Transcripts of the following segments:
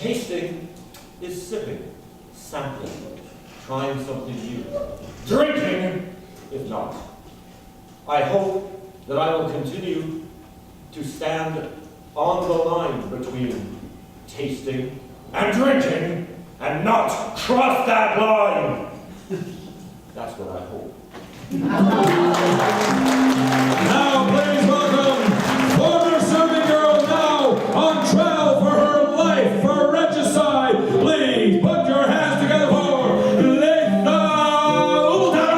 Tasting is sipping, sampling, trying something new. Drinking is not. I hope that I will continue to stand on the line between tasting and drinking and not cross that line. That's what I hope. Now, please welcome former serving girl now on trial for her life for regicide. Please put your hands together for Letha Ulder.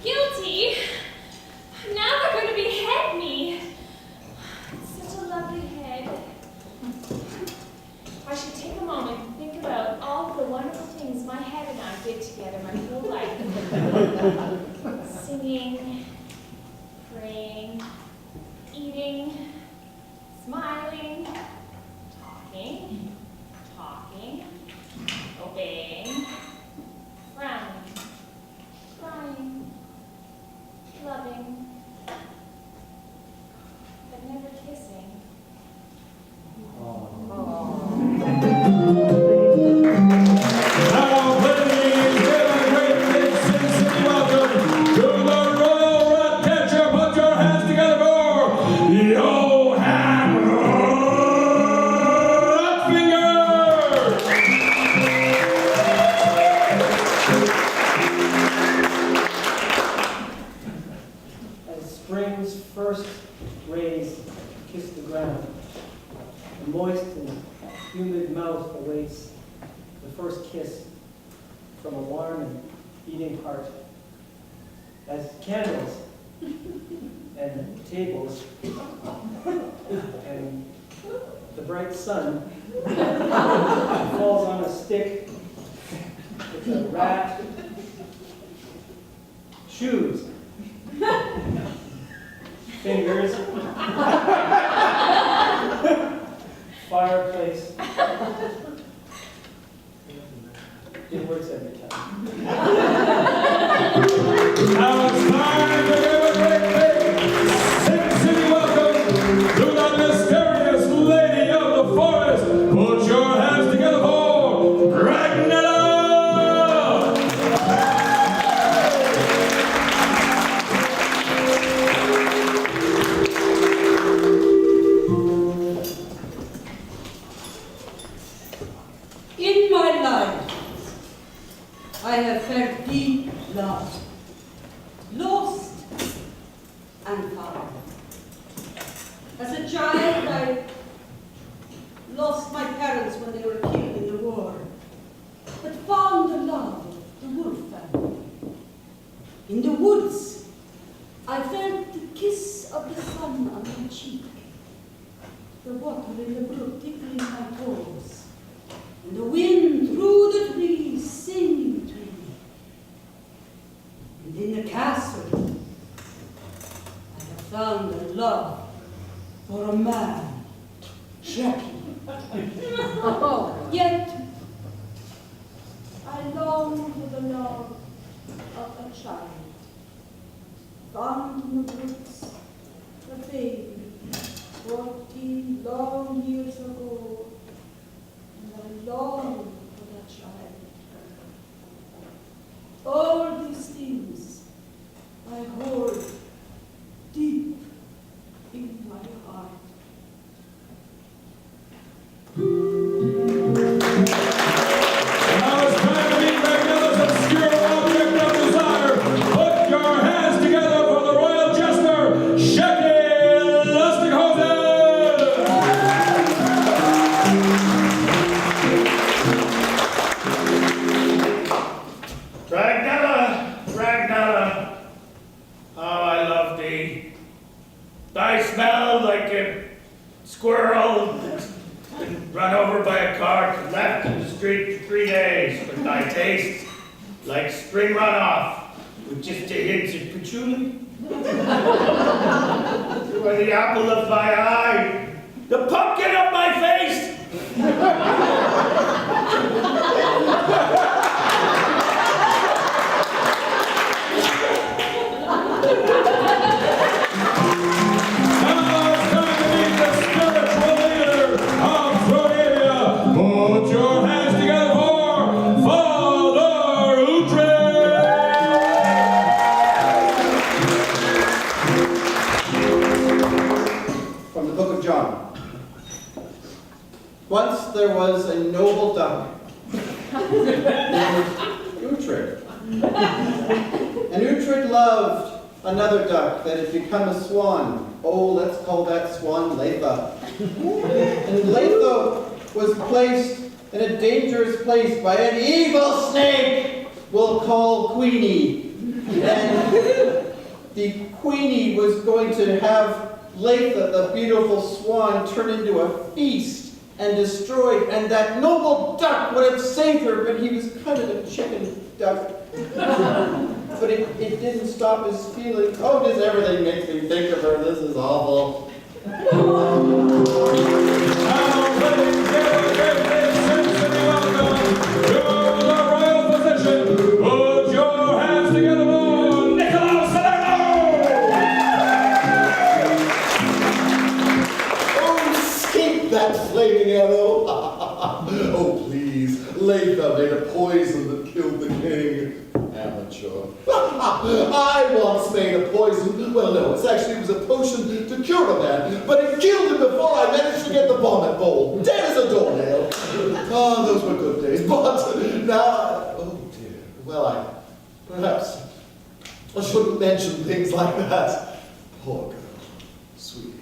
Guilty? Now they're going to behead me. It's such a lovely head. I should take a moment and think about all the wonderful things my head and I did together my whole life. Singing, praying, eating, smiling, talking, obeying, frowning, crying, loving, but never kissing. Now, please give a great big sincere welcome to the Royal Rat Catcher. Put your hands together for Johan As spring's first rays kiss the ground, the moist and humid mouth awaits the first kiss from a warm and beating heart. As candles and tables and the bright sun falls on a stick with a rat, shoes, fingers, fireplace. It works every time. Now it's time to give a great big sincere welcome to the mysterious lady of the forest. Put your hands together for Ragnella! In my life, I have felt deep love, lost and found. As a child, I lost my parents when they were killed in the war, but found the love of the wolf family. In the woods, I felt the kiss of the sun on my cheek, the water in the brook tickling my toes, and the wind through the trees singing to me. And in the castle, I have found a love for a man, Shreki. Yet, I long for the love of a child, found in the woods, a baby, 14 long years ago. I long for that child. All these things I hold deep in my heart. Now it's time to meet Ragnella's obscure object of desire. Put your hands together for the royal jester, Sheki Lustighosen! Ragnella, how I love thee. Thy smell like a squirrel that's been run over by a cart and left in the street for 3 days, but thy taste like spring runoff with just a hint of patchouli. You are the apple of my eye, the pumpkin of my face. Once there was a noble duck named Uhtred. And Uhtred loved another duck that had become a swan. Oh, let's call that swan Leitha. And Leitha was placed in a dangerous place by an evil snake we'll call Queenie. And the Queenie was going to have Leitha, the beautiful swan, turn into a feast and destroyed, and that noble duck would have saved her, but he was kind of a chicken duck. But it didn't stop his feelings. Oh, just everything makes me think of her. This is awful. Flaming arrow. Oh, please. Leitha made a poison that killed the king. Amateur. I once made a poison. Well, no, it was a potion to cure a man, but it killed him before I managed to get the vomit bowl. Dead as a doornail. Oh, those were good days. But now, oh dear. Well, perhaps I shouldn't mention things like that. Poor girl. Sweet.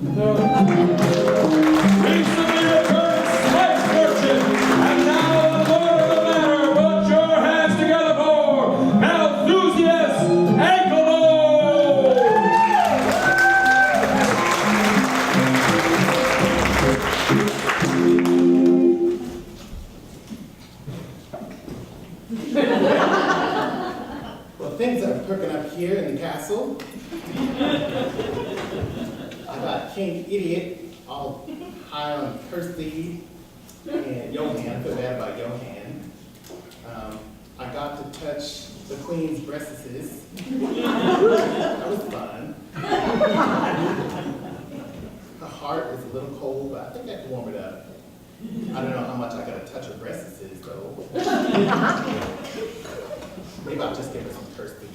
Recently returned spice merchant, and now the lord of the manor. Put your hands together for Malthusias Ankle. Well, things are perking up here in the castle. I got King Idiot all high on Kirsty and Johan, feel bad about Johan. I got to touch the Queen's breasts. That was fun. Her heart is a little cold, but I think I can warm it up. I don't know how much I got to touch her breasts though. Maybe I'll just give her some Kirsty.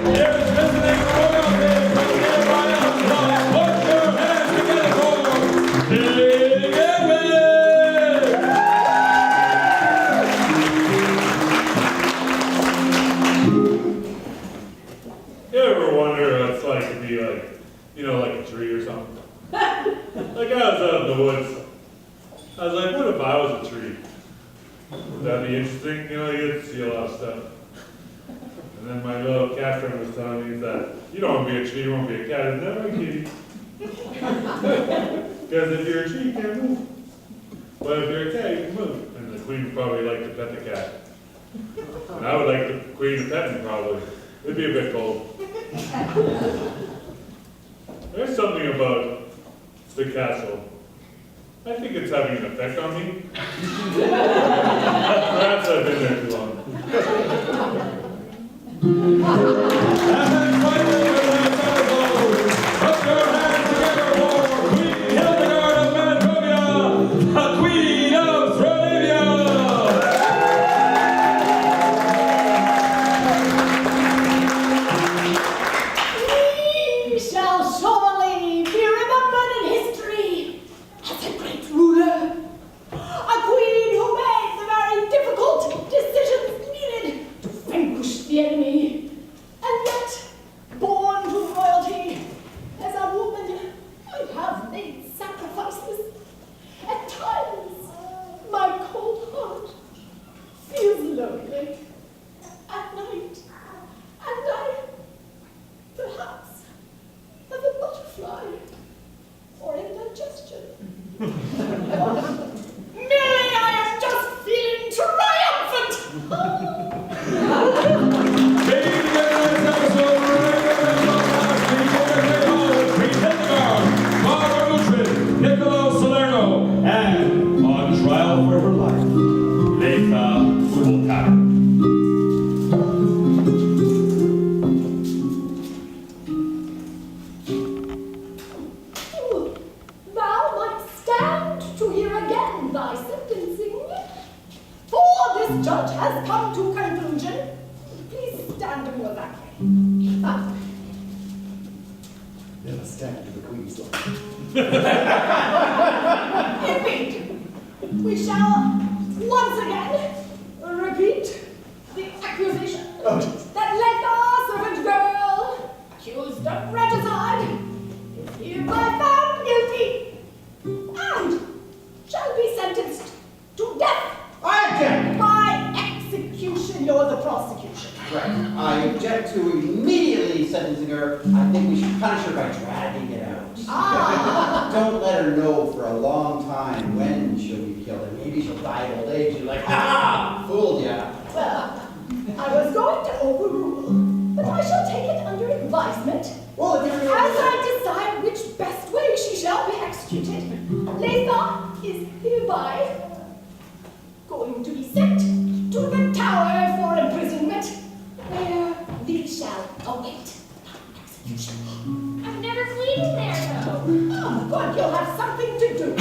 Here's visiting royalty from nearby Elmslow. Put your hands together for King Edwin! You ever wonder what it's like to be like a tree or something? Like I was out in the woods. I was like, what if I was a tree? Would that be interesting? You get to see a lot of stuff. And then my little cat friend was telling me that you don't want to be a tree, you want to be a cat. Isn't that right, kitty? Because if you're a tree, you can't move. But if you're a cat, you can move. And the queen would probably like to pet the cat. And I would like the queen to pet me, probably. It'd be a bit cold. There's something about the castle. I think it's having an effect on me. Perhaps I've been there too long. And finally, put your hands together for Queen Hildegard of Mantovia, the Queen of Thralivia! We shall surely be remembered in history as a great ruler, a queen who made the very difficult decisions needed to vanquish the enemy, and yet, born to royalty, as a woman, I have made sacrifices. At times, my cold heart feels lonely. At night, and I, perhaps, have a butterfly or indigestion. Merely I am just feeling triumphant. Taking together this episode, Queen Hildegard, Father Uhtred, Niccolo Salerno, and on trial for her life, Leitha Ultara. Thou might stand to hear again thy sentencing. For this judge has come to conclusion. Please stand more that way. Then a step to the Queen's line. Indeed, we shall once again repeat the accusation that Letha, servant girl, accused of regicide, is hereby found guilty and shall be sentenced to death. I object! By execution, you're the prosecution. Right. I object to immediately sentencing her. I think we should punish her by dragging it out. Ah. Don't let her know for a long time when she'll be killed. And maybe she'll die of old age. You're like, ha! Fooled ya. Well, I was going to overrule, but I shall take it under advisement. Well, if you're As I decide which best way she shall be executed, Letha is hereby going to be sent to the tower for imprisonment, where thee shall await execution. I've never cleaned in there, though. Oh, good, you'll have something to do. In a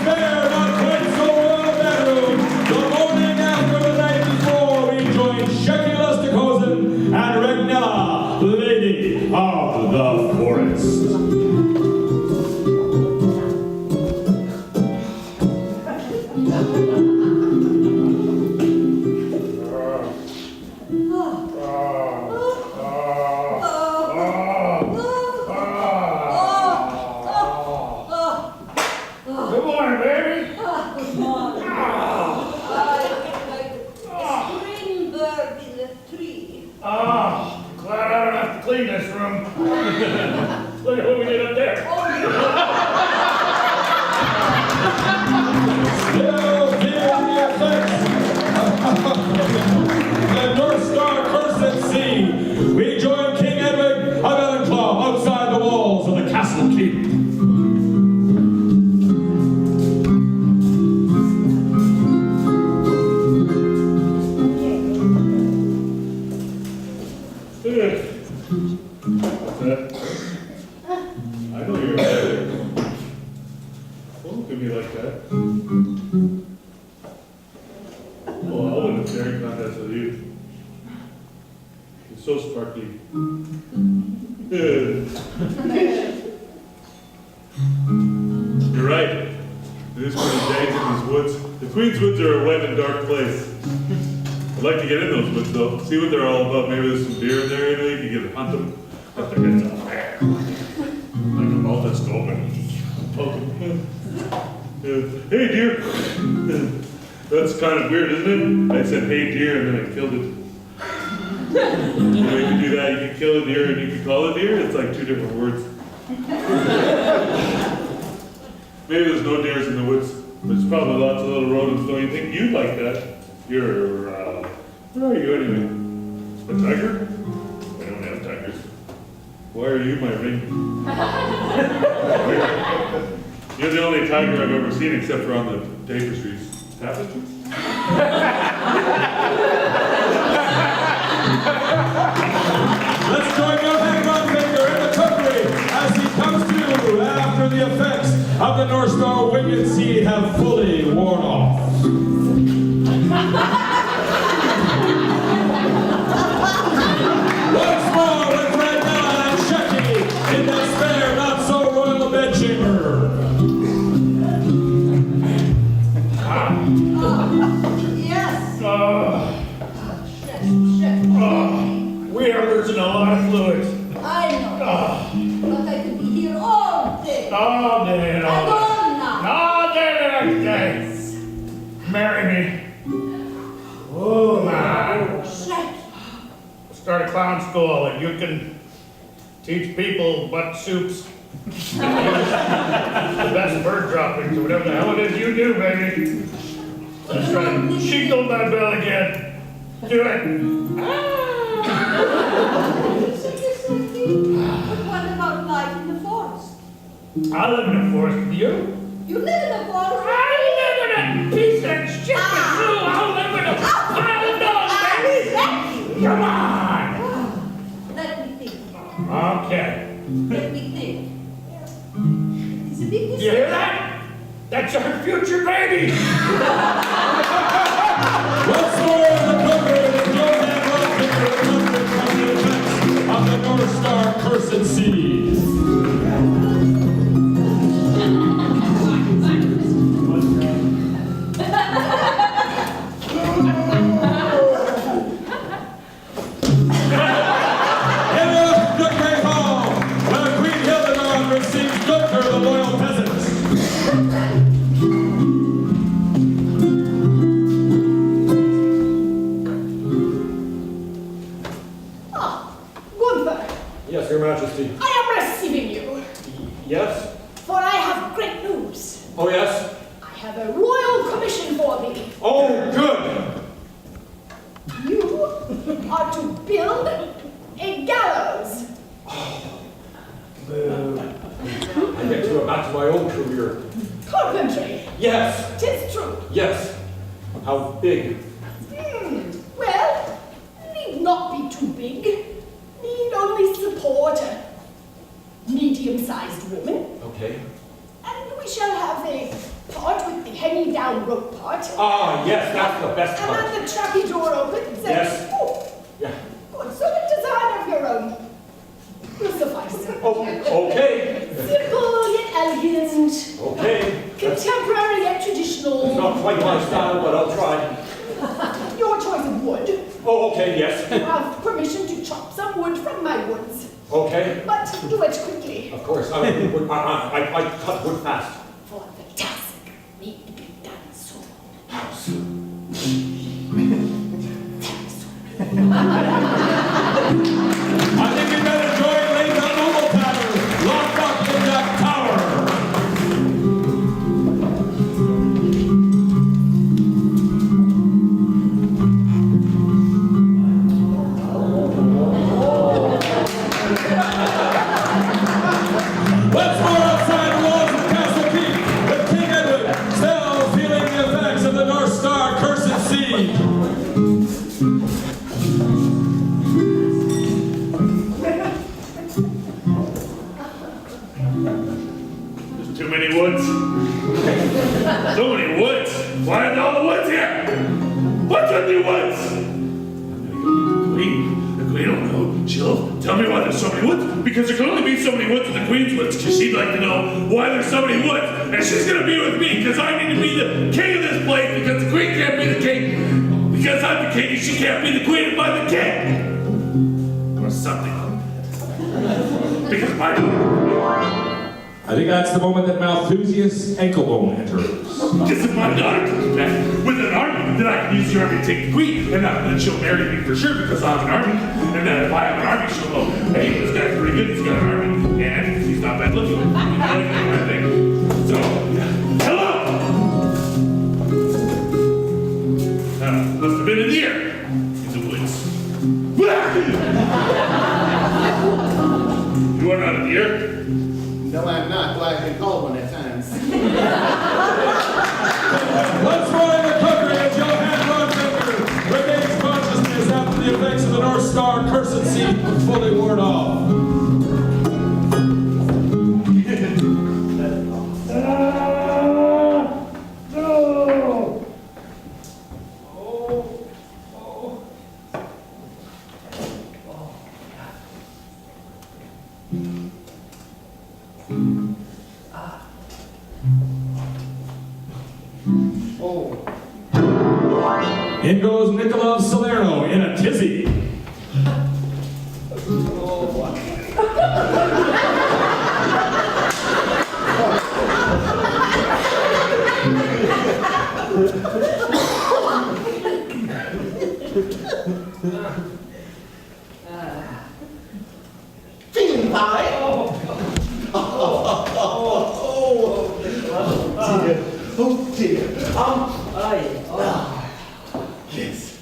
spare but quite so royal bedroom, the morning after the night before, we join Shecky Lusticosen and Regnella, Lady of the Forest. Good morning, baby. Good morning. Like a spring bird in the tree. Oh, glad I don't have to clean this room. Look at what we did up there. Still feeling the effects the North Star curse at sea, we join King Edward of Ellenclaw outside the walls of the castle keep. What's that? I know you're there. Don't look at me like that. Well, I'll win a staring contest with you. You're so sparkly. You're right. It is pretty dank in these woods. The Queen's Woods are a wet and dark place. I'd like to get in those woods though, see what they're all about. Maybe there's some deer in there, you know, you can get to hunt them. Got their heads up there. Like a mouth that's open. Poke 'em. Hey deer! That's kind of weird, isn't it? I said hey deer and then I killed it. You know, you can do that, you can kill a deer and you can call it deer. It's like two different words. Maybe there's no deers in the woods. There's probably lots of little rodents. Don't you think you'd like that? You're, where are you anyway? A tiger? I don't have tigers. Why are you my ring? You're the only tiger I've ever seen except for on the tapestries. Tapestries? Let's join Johann Grunbaker in the cookery as he comes to after the effects of the North Star wind and sea have fully worn off. Once more with Regnella and Shecky in the spare, not so royal bedchamber. Yes. We are losing a lot of fluids. I know. But I could be here all day. All day and all I'm day. gone now. All day and every day. Marry me. Oh, man. Shit. Start a clown school and you can teach people butt soups. The best bird droppings or whatever the hell it is you do, baby. Let's try and shingle my bell again. Do it. But what about life in the forest? I live in the forest with you. You live in the forest? I live in a piece of shit with you. I live in a pile of dogs, baby. Come on. Let me think. Okay. Let me think. It's a big You hear that? That's our future baby. Once more in the cookery with Johann Grunbaker from the effects of the North Star curse. Yes, Your Majesty. I am receiving you, Yes? for I have great news. Oh, yes? I have a royal commission for thee. Oh, good! You are to build a gallows. I get to go back to my old career. Carpentry, Yes! 'tis true. Yes! How big? Well, need not be too big. Need only support a medium-sized woman. Okay. And we shall have a part with the hanging down rope part. Ah, yes, that's the best And part. then the trappy door opens. Yes. Oh, Yeah. good. So a design of your own will suffice. Oh, okay. Simple yet elegant. Okay. That's Contemporary yet traditional. not quite my style, but I'll try. Your choice of wood. Oh, okay, yes. You have permission to chop some wood from my woods. Okay. But do it quickly. Of course, I cut wood fast. For the task need to be done soon. How soon? I think you better join Lathan Noble Tavern, locked up in that tower. Once more outside the walls of Castle Keep, with King Edward still feeling the effects of the North Star cursed siege. There's too many woods. So many woods. Why are all the woods here? What's with the woods? I'm gonna go get the queen. The queen will know. She'll tell me why there's so many woods. Because there can only be so many woods in the queen's woods. Because she'd like to know why there's so many woods. And she's gonna be with me. Because I need to be the king of this place. Because the queen can't be the king. Because I'm the king and she can't be the queen if I'm the king. Or something. Because my I think that's the moment that Malthusius Anklebone enters. Because if my daughter comes back with an army, then I can use the army to take the queen, and then she'll marry me for sure because I have an army. And then if I have an army, she'll go, hey, this guy's pretty good, he's got an army, and he's not bad looking. I think. So, hello! Must have been in the air. In the woods. You are not in the air? No, I'm not, though I've been called one at times. Once more in the cookery as Johann Rodmaker regains consciousness after the effects of the North Star cursed seed were fully worn off. No! In goes Nicola Salerno in a tizzy. Feeling fine? Oh dear. Yes.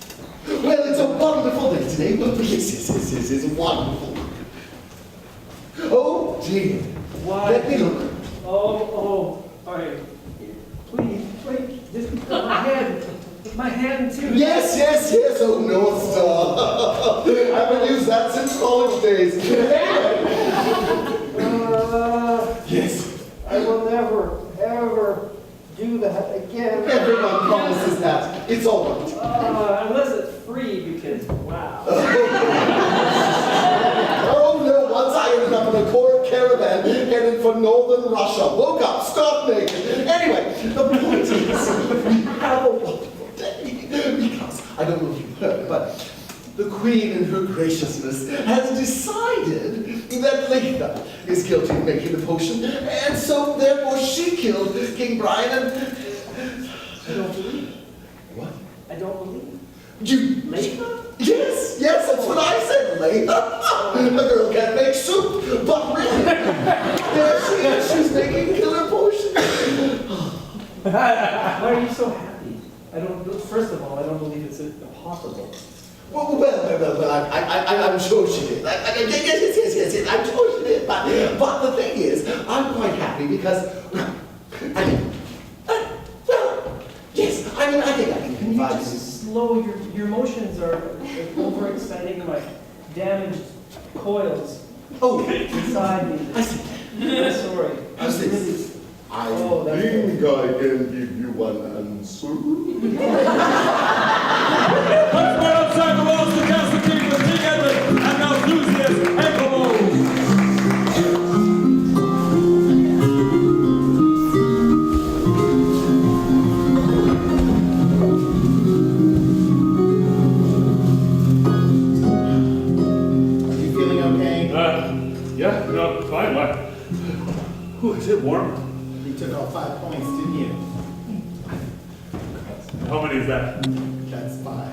Well, it's a wonderful day today. Yes, it's wonderful. Oh dear. Why? Let me look. All right. Please, wait, just my hand too. Yes. Oh, North Star. I haven't used that since college days. Yes. I will never, ever do that again. Everyone promises that. It's all right. Unless it's free, because, wow. Oh no, once I ended up in a court caravan headed for northern Russia. Woke up, stark naked. Anyway, the point is, we have a wonderful day. Because, I don't know if you've heard, but the Queen in her graciousness has decided that Latha is guilty of making the potion, and so therefore she killed King Brian and... I don't believe. What? I don't believe. You... Latha? Yes, that's what I said, Latha. A girl can't make Why are you so happy? First of all, I don't believe it's impossible. Well, I'm sure she did. Yes, I'm sure she did. But the thing is, I'm quite happy because, yes, I think I can Can you confide in you. just slow your emotions are overexciting my damaged coils inside me. I see. I'm sorry. How's I'm this? really- I Oh, that's think I can give you one answer. Let's go outside the walls to Castle King with King Edward and Malthusias and Commode. Are you feeling okay? Yeah, no, fine, what? Ooh, is it warm? You took all 5 points, didn't you? How many is that? That's 5.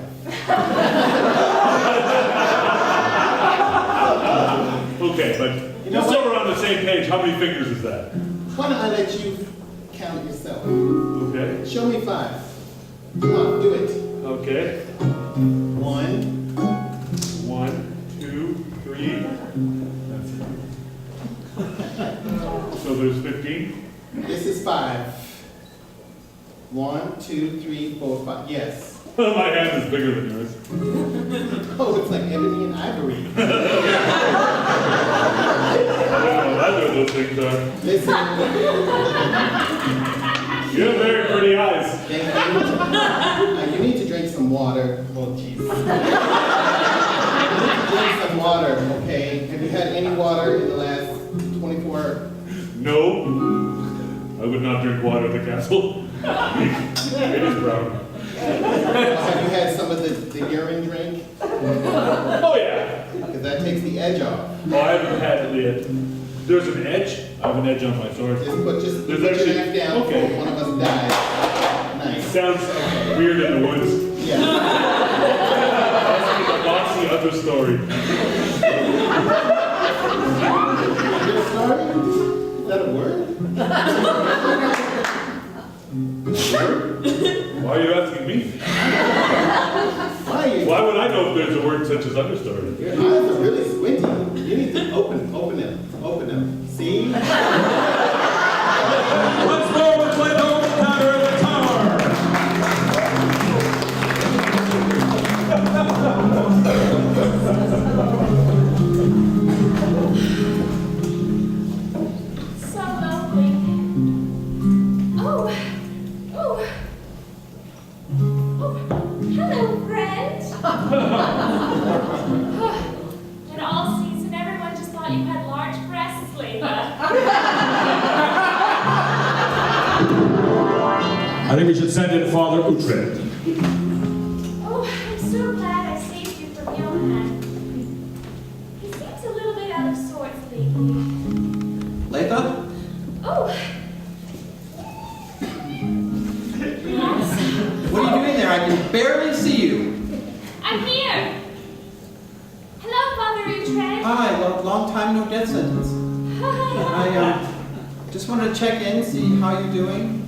Okay, but You know just what? so we're on the same page, how many fingers is that? Why don't I let you count yourself? Okay, Show me 5. Come on, do it. okay. 1, 1, 2, 3. So there's 15? this is 5. 1, 2, 3, 4, 5. Yes. My hand is bigger than yours. Oh, it's like ebony and ivory. I don't know what either of those things are. Listen, You have very pretty eyes. thank you. You need to drink some water. Oh, jeez. You need to drink some water, okay? Have you had any water in the last 24? No, I would not drink water at the castle. It is brown. Have you had some of the urine drink? Oh yeah. Because that takes the edge off. Oh, I haven't had it yet. There's an edge. I have an edge on my sword. Just put There's your actually- knife down okay. before one of us dies. Nice. Sounds weird in the woods. Yeah. That's the other story. Your story? Is that a word? Why are you asking me? Why are you? Why would I know if there's a word such as understory? Your eyes are really squinty. You need to open them. See? Once more with Plato, Tower of the Tower. So lonely. Oh, hello, friend. In all season, everyone just thought you had large breasts, Layla. I think we should send in Father Uhtred. Oh, I'm so glad I saved you from Johann. He seems a little bit out of sorts lately. Latha? Oh. Yes. What are you doing there? I can barely see you. I'm here. Hello, Father Uhtred. Hi, long time no death sentence. I just wanted to check in, see how you're doing.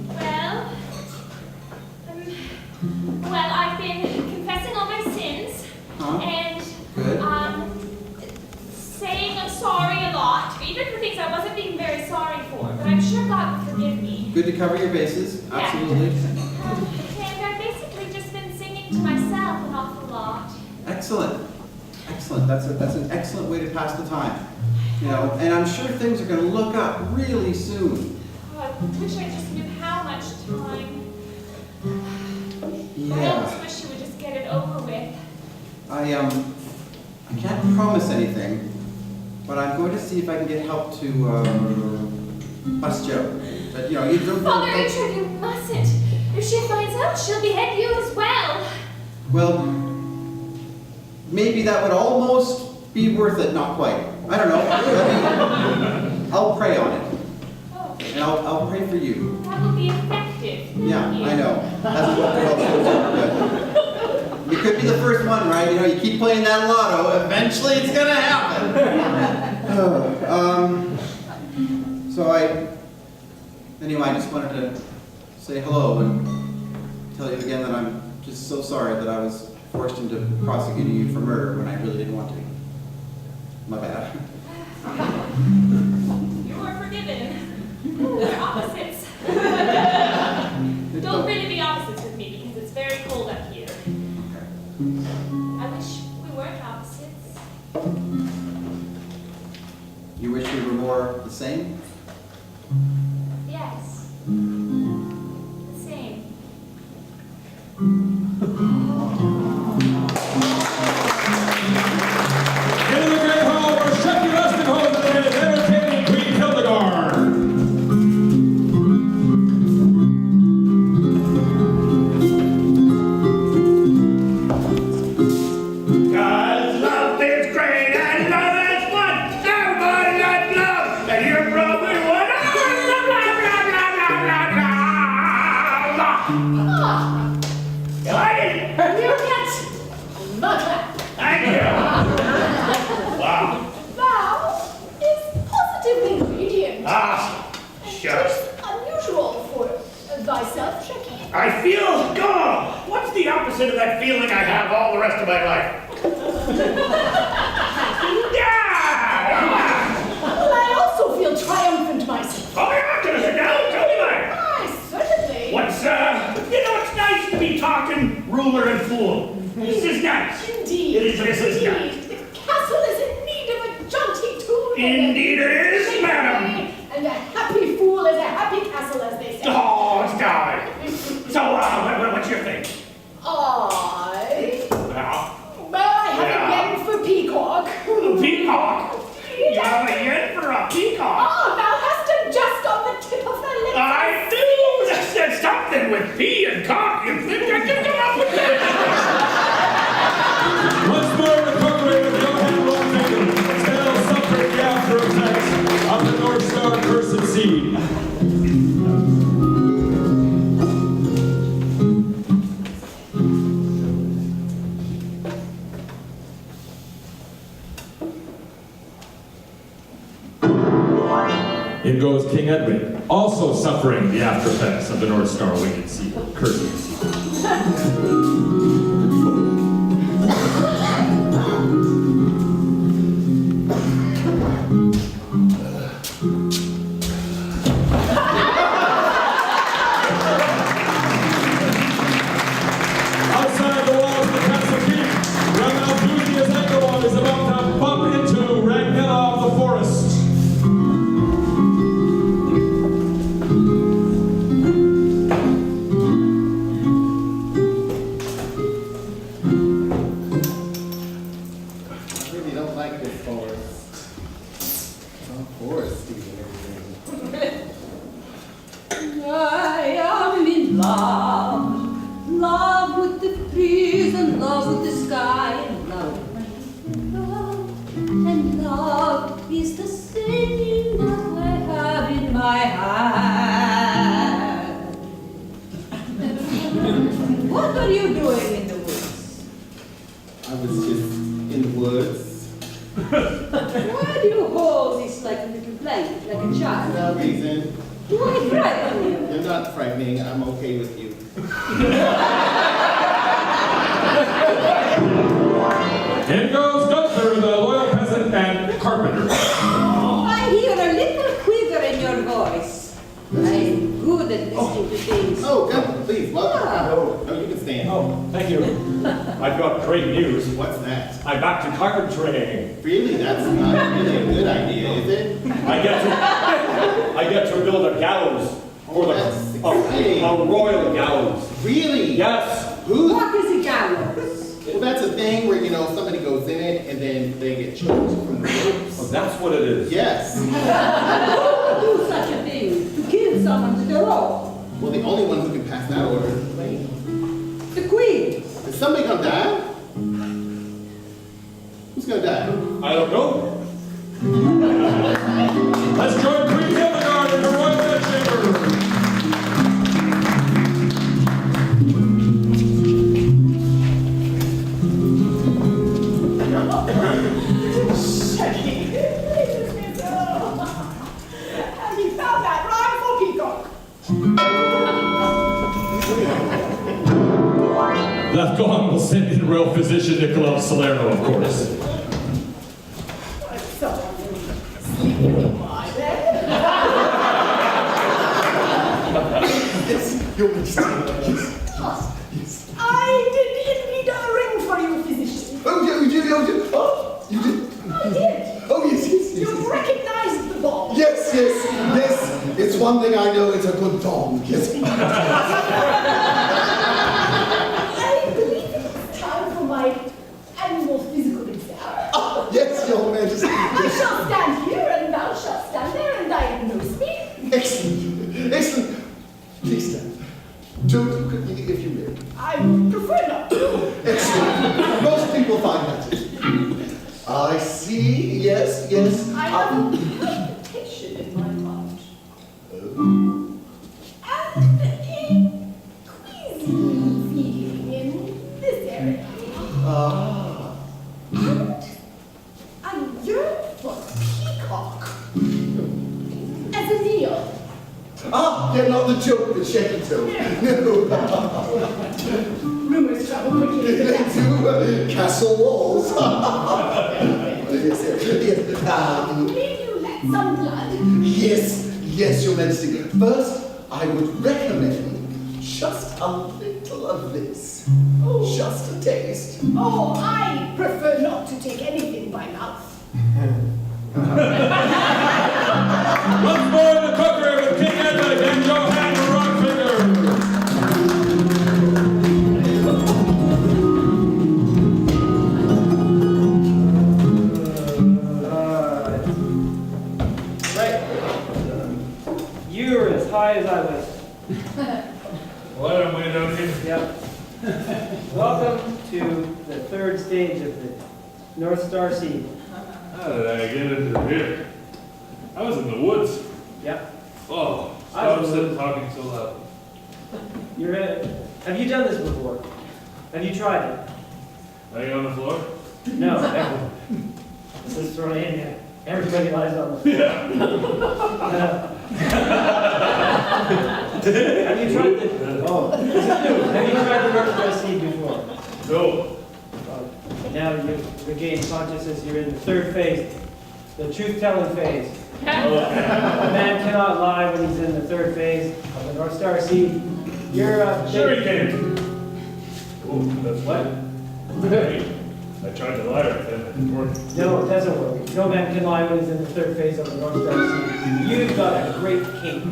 Well, I've been confessing all my sins Huh? and Good. saying I'm sorry a lot, even for things I wasn't being very sorry for. But I'm sure God will forgive me. Good to cover your bases. Yeah. Absolutely. And I've basically just been singing to myself an awful lot. Excellent. Excellent. That's an excellent way to pass the time. You know, and I'm sure things are going to look up really soon. Oh, I wish I just knew how much time. I Yeah. almost wish you would just get it over with. I can't promise anything, but I'm going to see if I can get help to bust Joe. But you know, you don't. Father Uhtred, you mustn't. If she finds out, she'll behead you as well. Well, maybe that would almost be worth it. Not quite. I don't know. I'll pray on it, Oh, and I'll pray for you. that will be effective. Yeah, I know. Hasn't worked well so far, but it could be the first one, right? You know, you keep playing that lotto, eventually it's gonna happen. Anyway, I just wanted to say hello and tell you again that I'm just so sorry that I was forced into prosecuting you for murder when I really didn't want to. My bad. You are forgiven. We're opposites. Don't really be opposites with me because it's very cold up here. I wish we weren't opposites. You wish we were more the same? Yes. The same. Into the great hall where Shecky Westenhoven is entertaining Queen Hildegard. Cause love is great and love is fun. Everybody loves love, and you're probably one. You like it? You get mother. Thank you. Wow. Now is positively radiant. Ah, And shucks. it's unusual for thyself, Shecky. I feel, God, what's the opposite of that feeling I have all the rest of my life? Yeah! Well, I also feel triumphant myself. Oh, you're not gonna sit down. Tell me about it. Why, certainly. What's, it's nice to be talking ruler and fool. This is nice. Indeed. This is nice. Indeed. The castle is in need of a jaunty tune. Indeed it is, madam. And a happy fool is a happy castle, as they say. Oh, stop it. So, what's your thing? Well, I have Yeah. a yen for peacock. A peacock? You have a yen for a peacock? Oh, thou hast it just on the tip of the lip. I do. That said something with pea and cock. You think I can come up with that? Once more recuperated, Johann Rosenthal still suffering the after effects of the North Star cursed seed. In goes King Edwin, also suffering the after effects of the North Star wicked seed, cursed seed. Outside the walls of the castle keep, where Malthusius Engelwald is about to bump into Ragnella of the Forest. I really don't like this forest. Oh, foresty and everything. I am in love, love with the trees and love with the sky and love with my love. And love is the singing that I have in my hand. What are you doing in the woods? I was just in the woods. Why do you hold this like a little blanket, like a child? No reason. Do I frighten you? You're not frightening. I'm okay with you. In goes Gunther, the loyal peasant and carpenter. I hear a little quiver in your voice. I'm good at listening to things. Oh, come, please, welcome. Yeah. No, you can stand. Oh, thank you. I've got great news. What's that? I'm back to carpentry. Really, that's not really a good idea, is it? I get to build a gallows for That's the exciting. a royal gallows. Really? Yes. Who's? What is a gallows? Well, that's a thing where, somebody goes in it and then they get choked from the Well, ropes. that's what it is. Yes. Who would do such a thing? To kill someone with a rope? Well, the only one who can pass that order is the queen. The queen. Is somebody gonna die? Who's gonna die? I don't know. Let's join Queen Hildegard in the royal bedchamber. Shecky. And he found that rhyme for peacock. royal physician Niccolo Salerno, of course. Someone sleeping in my bed. Yes, Your Majesty. Yes. Yes. I did indeed a ring for you, physician. Oh, you did. Oh, you did. I did. Oh, yes. You recognized the ball. Yes. It's one thing I know, it's a good dong. Yes. I believe it's time for my annual physical exam. Yes, Your Majesty. I shall stand here and thou shalt stand there and diagnose me. Excellent. Please stand. Don't, if you will. I prefer not to. Excellent. Most people find that. I see. Yes. I have a palpitation in my heart. Oh. And a queasy feeling in this area. Ah. And I yearn for peacock. As a meal. Yeah, not the joke with Shaky Toe. No. Rumors travel quickly. They do. Castle walls. Yes. May you let some blood? Yes, Your Majesty. First, I would recommend just a little of this. Just a taste. Oh, I prefer not to take anything by mouth. Once more in the cookery with King Edward and Johann Rockfinger. Right. You're as high as I was. What am I doing here? Yep. Welcome to the third stage of the North Star Sea. How did I get into here? I was in the woods. Yep. Oh, I stop was in the sitting woods. talking so loud. Have you done this before? Have you tried it? Are you on the floor? No, never. This is thrown in here. Everybody lies on the floor. Yeah. Have you tried the? Oh, this is new. Have you tried the North Star Sea before? No. Now you regain consciousness. You're in the third phase, the truth-telling phase. A man cannot lie when he's in the third phase of the North Star Sea. You're Sure he can. Oh, that's What? I tried to lie right then. It didn't work. No, it doesn't work. No man can lie when he's in the third phase of the North Star Sea. You've got a great cape.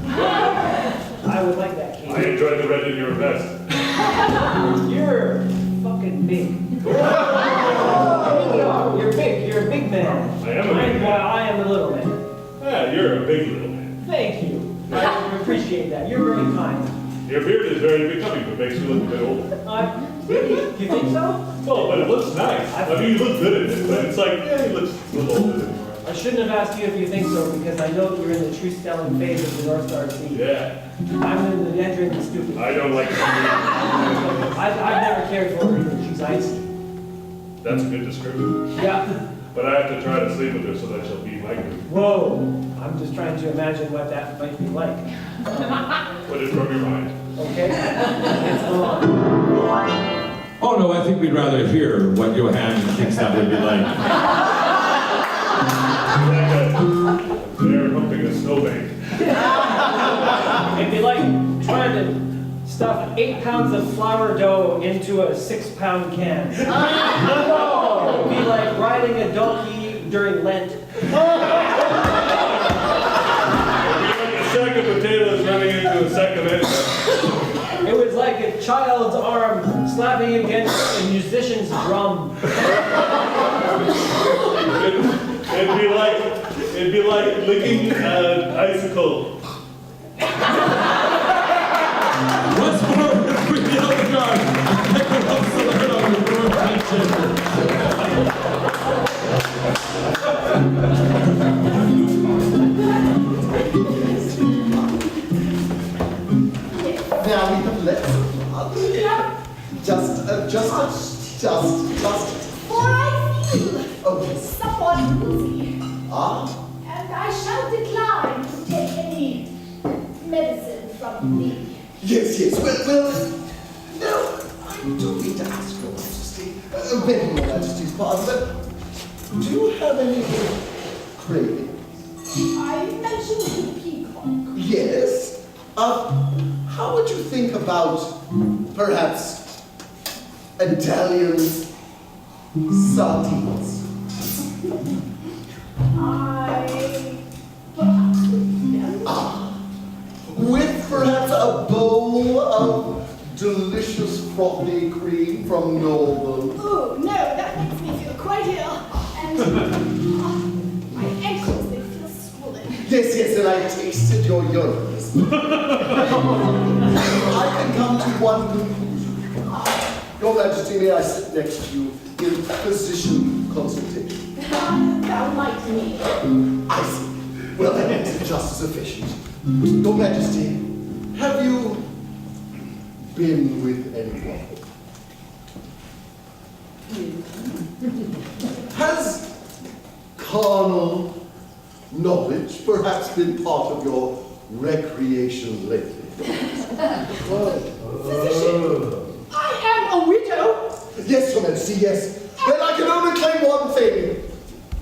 I would like that cape. I enjoyed the red in your vest. You're fucking big. You're big. You're a big man. I am a big man. While I am a little man. Yeah, you're a big little man. Thank you. I appreciate that. You're very kind. Your beard is very becoming, but makes you look a bit older. Really? You think so? Well, but it looks nice. I mean, you look good in it, but it's like, yeah, he looks a little older. I shouldn't have asked you if you think so, because I know that you're in the truth-telling phase of the North Star Sea. Yeah. I'm in the entering the stupid. I don't like I've never cared for her either. She's icy. That's a good description. Yeah. But I have to try to sleep with her so that she'll be my group. Whoa. I'm just trying to imagine what that might be like. Put it from your mind. Okay? Let's go on. Oh no, I think we'd rather hear what Johann thinks that would be like. They're humping a snowbank. It'd be like trying to stuff 8 pounds of flour dough into a 6-pound can. No! It'd be like riding a donkey during Lent. A sack of potatoes running into a sack of eggs. It was like a child's arm slapping against a musician's drum. It'd be like licking an icicle. Once more, we yell the guard. Niccolo Salerno with more attention. Now we have less blood. Just. For I feel Oh, yes. somewhat woozy, Ah, and I shall decline to take any medicine from thee. yes. Well, no, I do need to ask your Majesty. begging your Majesty's pardon, but do you have any cravings? I mentioned the peacock. Yes. How would you think about perhaps Italian sardines? With perhaps a bowl of delicious frothy cream from Northern. Oh, no, that makes me feel quite ill. And my ankles, they feel swollen. Yes, and I tasted your urines. I can come to one conclusion. Your Majesty, may I sit next to you in physician consultation? Thou might need. I see. Well, that makes it just as efficient. Your Majesty, have you been with anyone? Has carnal knowledge perhaps been part of your recreation lately? Physician, I am a widow. Yes, Your Majesty, yes. Then I can only claim one thing.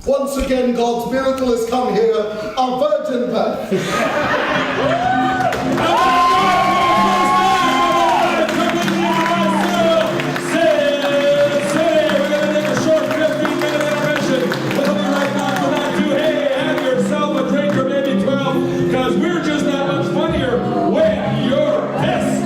Once again, God's miracle has come here, a virgin birth. We're just that much funnier when you're pissed.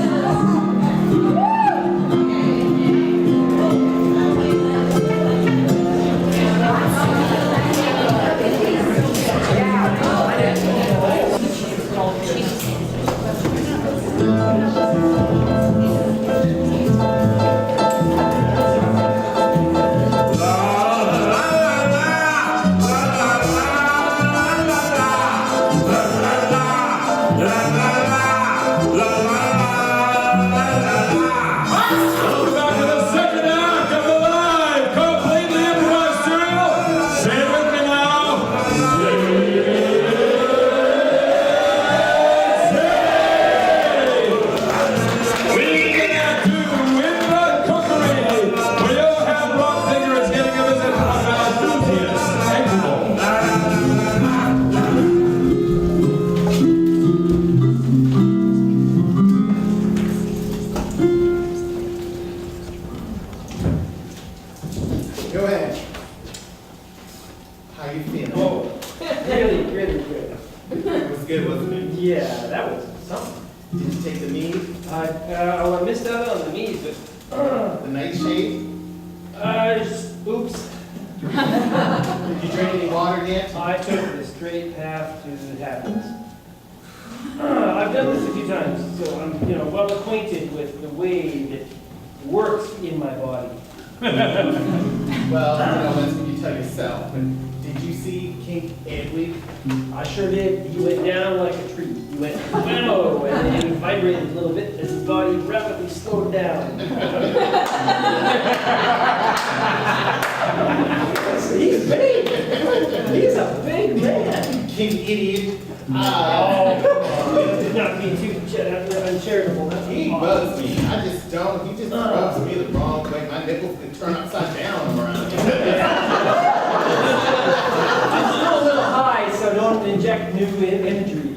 Go ahead. How you feeling? Oh, really, really good. It was good, wasn't it? Yeah, that was something. Did you take the mead? I missed out on the meat, but The nightshade? oops. Did you drink any water yet? I took the straight path to happiness. I've done this a few times, so I'm, well acquainted with the way it works in my body. Well, that's what you tell yourself. But did you see King Edwig? I sure did. He went down like a tree. He went, whoa, and then he vibrated a little bit as his body rapidly slowed down. He's big. He's a big man. King Idiot. Oh, not being too uncharitable. That's He awesome. bugs me. I just don't. He just rubs me the wrong way. My nipples can turn upside down around him. I'm still a little high, so don't inject new imagery.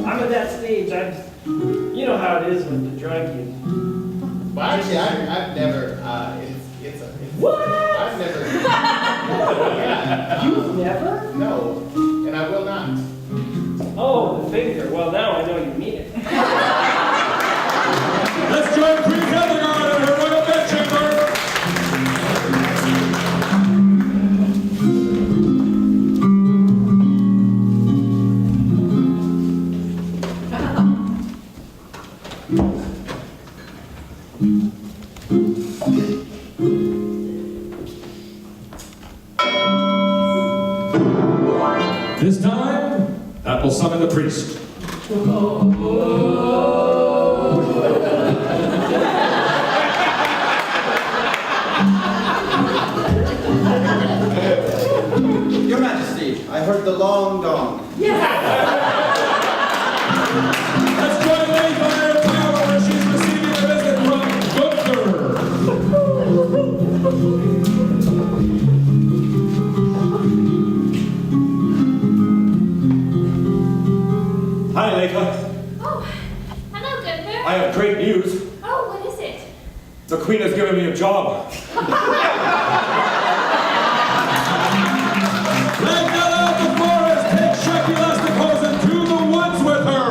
I'm at that stage. You know how it is with the drunkie. Well, actually, I've never. What? I've never. Yeah. You've never? No, and I will not. Oh, the finger. Well, now I know you mean it. Let's join Queen Hildegard in her royal bedchamber. This time, that will summon the priest. Your Majesty, I heard the long gong. Let's join Lady The Queen has given me a job. Let out of the forest, take Shakulastikos and do the woods with her!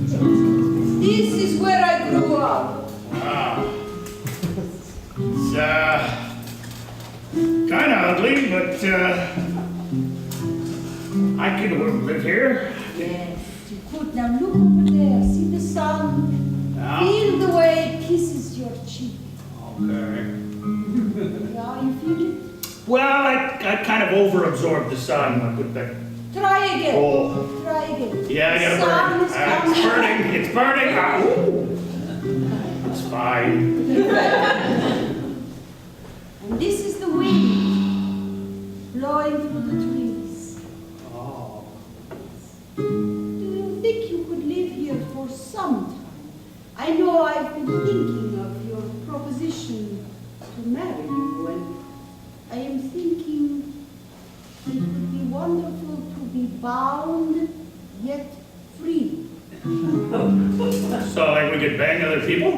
This is where I grew up. It's kind of ugly, but I could live here. Yes, you could. Now look over there. See the sun? Yeah. Feel the way it kisses your cheek. Okay. Yeah, you feel it? Well, I kind of over-absorbed the sun with the Try again. coal. Try again. Yeah, I The gotta sun burn. is It's coming. burning. It's burning. Ah, ooh. It's fine. And this is the wind blowing through the trees. Oh. Do you think you could live here for some time? I know I've been thinking of your proposition to marry you, and I am thinking it would be wonderful to be bound yet free. So, like, we could bang other people?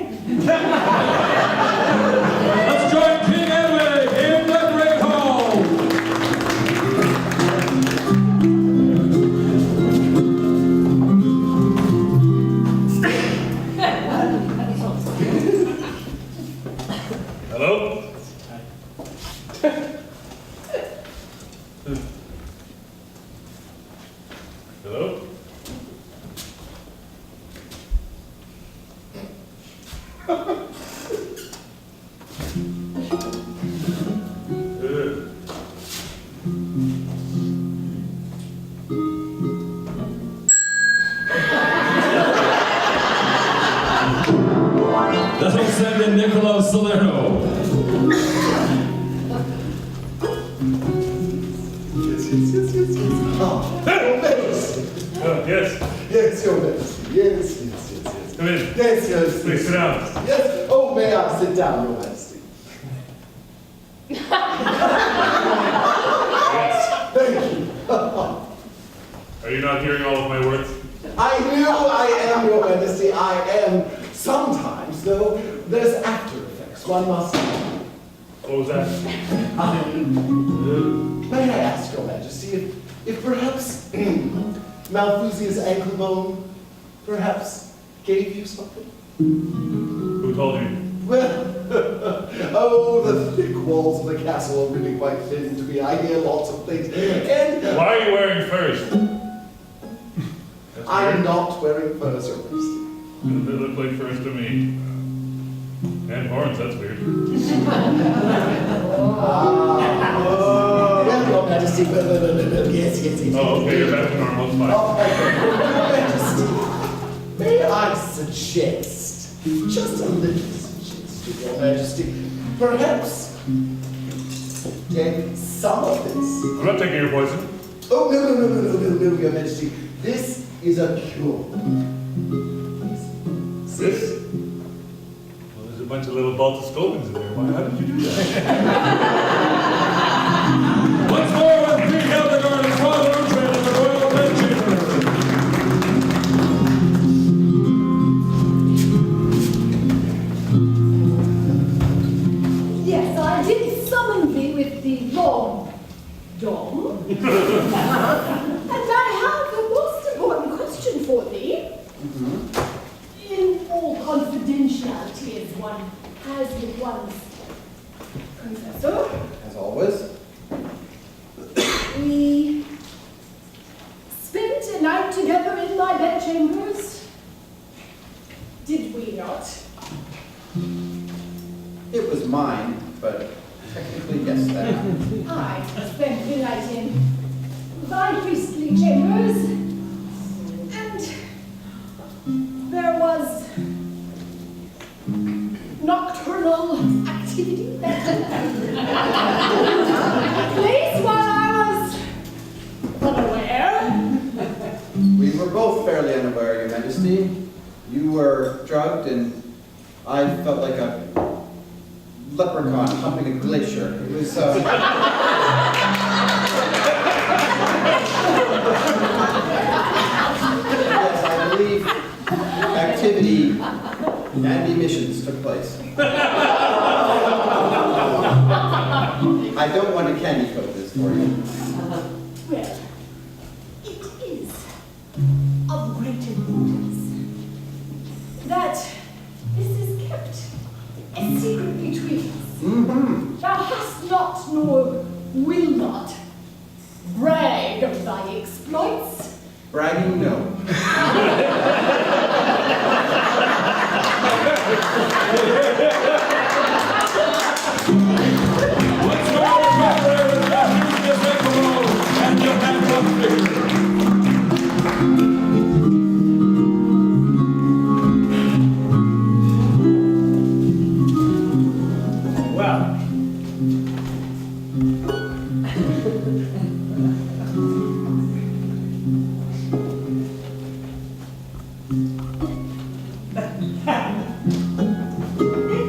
Let's join King Edward in the Great Hall! Hello? Hello? That'll send in Niccolo Salerno. Ah, Your Majesty. Oh, yes. Yes, Your Majesty. Yes. Come in. Yes. Please sit down. Yes. Oh, may I sit down, Your Majesty? Yes. Thank you. Are you not hearing all of my words? I know I am, Your Majesty. I am. Sometimes, though, there's after effects. One must. What was that? May I ask, Your Majesty, if perhaps Malthusia's ankle bone perhaps gave you something? Who told you? Well, oh, the thick walls of the castle are really quite thin to me. I hear lots of things. And Why are you wearing furs? That's I'm weird. not wearing furs, Your Majesty. They look like furs to me. And horns, that's weird. Well, Your Majesty, yes. Oh, okay, you're back to normal, it's fine. Oh, Your Majesty, may I suggest, just a little suggestion, Your Majesty, perhaps take some of this. I'm not taking your poison. Oh, no, Your Majesty. This is a cure. This? Well, there's a bunch of little Baltus Scolpins in there. Why, how did you do that? Once more with Queen Hildegard and Father Uhtred in the royal bedchamber. Yes, I did summon thee with the long dong. And I have a most important question for thee. In all confidentiality, as one has with one's confessor, As always. we spent a night together in my bedchambers. Did we not? It was mine, but technically, yes, that. I spent the night in thy priestly chambers, and there was nocturnal activity that took place while I was unaware. We were both fairly unaware, Your Majesty. You were drugged, and I felt like a leprechaun humping a glacier. It was, and emissions took place. I don't want to candy coat this for you. Well, it is of great importance that this is kept a secret between us. Thou hast not nor will not brag of thy exploits. Bragging, no. Let's go over there with Matthew Nicolau and Johann Rodriguez. Well,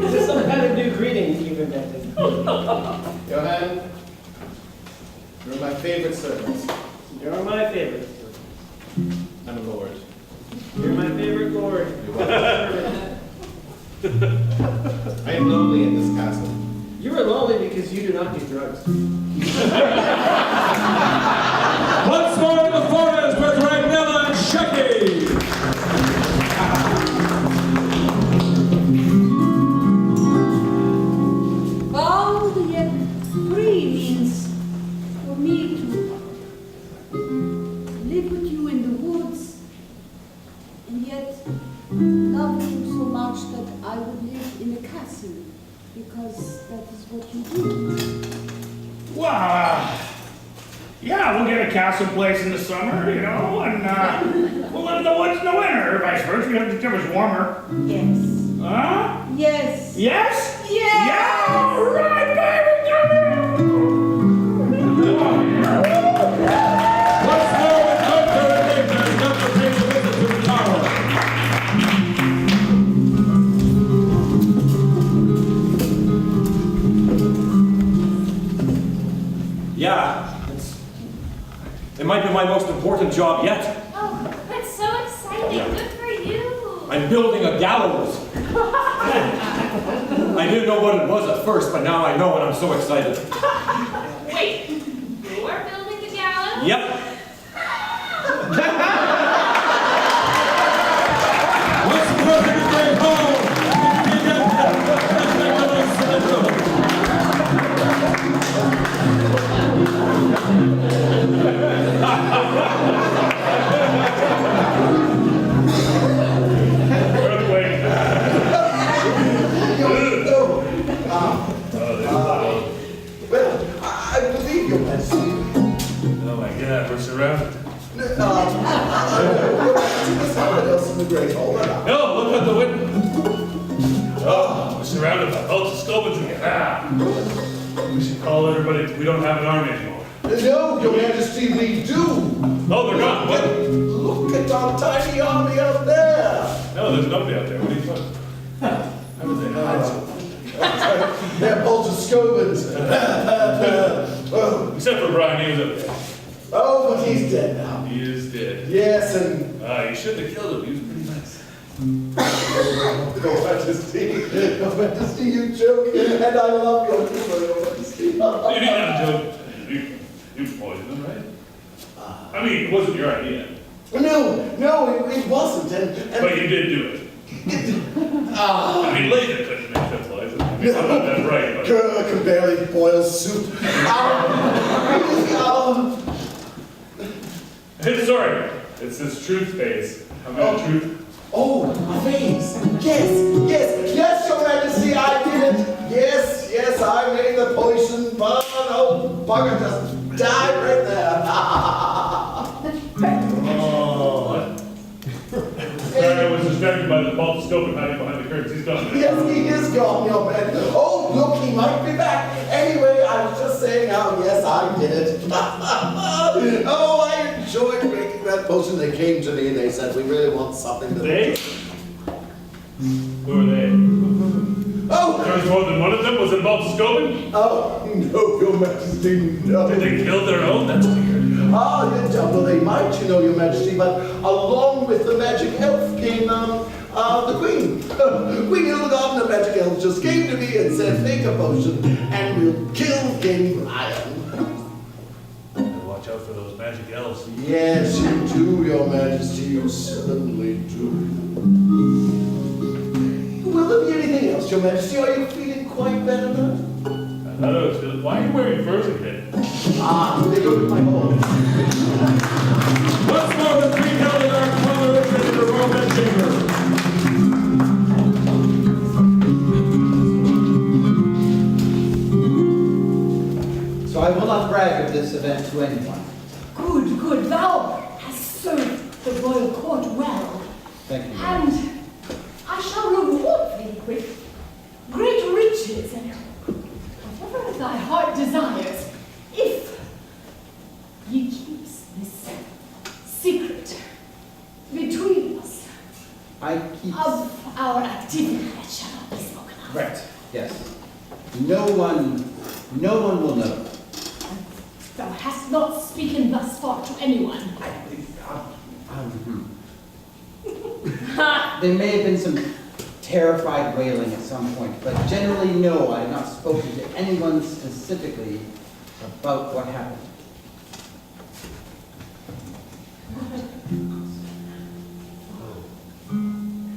this is some kind of new greeting you've invented. Johann, you're my favorite servant. You're my favorite. I'm a lord. You're my favorite lord. I am lonely in this castle. You are lonely because you do not do drugs. Once more in the forest with Ragnella and Shecky. Bound yet free means for me to live with you in the woods, and yet love you so much that I would live in a castle, because that is what you do. Well, yeah, we'll get a castle place in the summer, you know, and we'll live in the woods in the winter, or vice versa, whichever's warmer. Yes. Huh? Yes. Yes? Yes. Yeah, all right, baby, come Once more with Gunther and Nathan. Gunther pays a visit to the tower. Yeah, it might be my most important job yet. Oh, that's so exciting. Good for you. I'm building a gallows. I didn't know what it was at first, but now I know and I'm so excited. Wait, you are building the gallows? Yep. Once more to the great hall. Earthquake. Well, I believe your Majesty. Oh my God, we're surrounded. Your Majesty, there's no one else in the Great Hall. No, look out the window. Oh, we're surrounded by ultra-scopins again. We should call everybody. We don't have an army anymore. No, your Majesty, we do. Oh, they're gone. What? Look at our tiny army out there. No, there's nobody out there. What are you talking? How did they hide so? They're Polterscovens. Oh, Except for Brian, he was up there. oh, but he's dead now. He is dead. Yes, and You shouldn't have killed him. He was pretty nice. Your Majesty, you joke, and I love your humor, Your Majesty. You didn't have a joke. You poisoned him, right? I mean, it wasn't your idea. No, it wasn't, But you did do it. I mean, later couldn't make that poison. I mean, I'm not that right, but... Girl can barely boil soup. Sorry, it's this truth phase. I'm in a truth. Oh, face. Yes, Your Majesty, I did it. Yes, I made the poison, but oh, bugger just died right there. Sorry, I was distracted by the Polterscope and hiding behind the curtains. He's gone. Yes, he is gone, Your Majesty. Oh, look, he might be back. Anyway, I was just saying how, yes, I did it. Oh, I enjoyed making that potion. They came to me and they said, we really want something to... They? Who are they? Oh! There was more than one of them? Was it Polterscope? Oh, no, Your Majesty, no. Did they kill their own? That's weird. Ah, well, they might, Your Majesty, but along with the magic elf came, the Queen. Queen Hildegard and the magic elves just came to me and said, make a potion and we'll kill King Lion. Watch out for those magic elves. Yes, you do, your majesty, you certainly do. Will there be anything else, your majesty? Are you feeling quite better now? I thought I was feeling. Why are you wearing furs again? They go with my home. Once more with Queen Hildegard, Father Richard in the royal bedchamber. So I will not brag of this event to anyone. Good, good. Thou hast served the royal court well. Thank you. And I shall reward thee with great riches and whatever thy heart desires, if ye keeps this secret between us I keep... of our activity that shall not be spoken of. Right. Yes. No one will know. Thou hast not spoken thus far to anyone. There may have been some terrified wailing at some point, but generally no, I have not spoken to anyone specifically about what happened.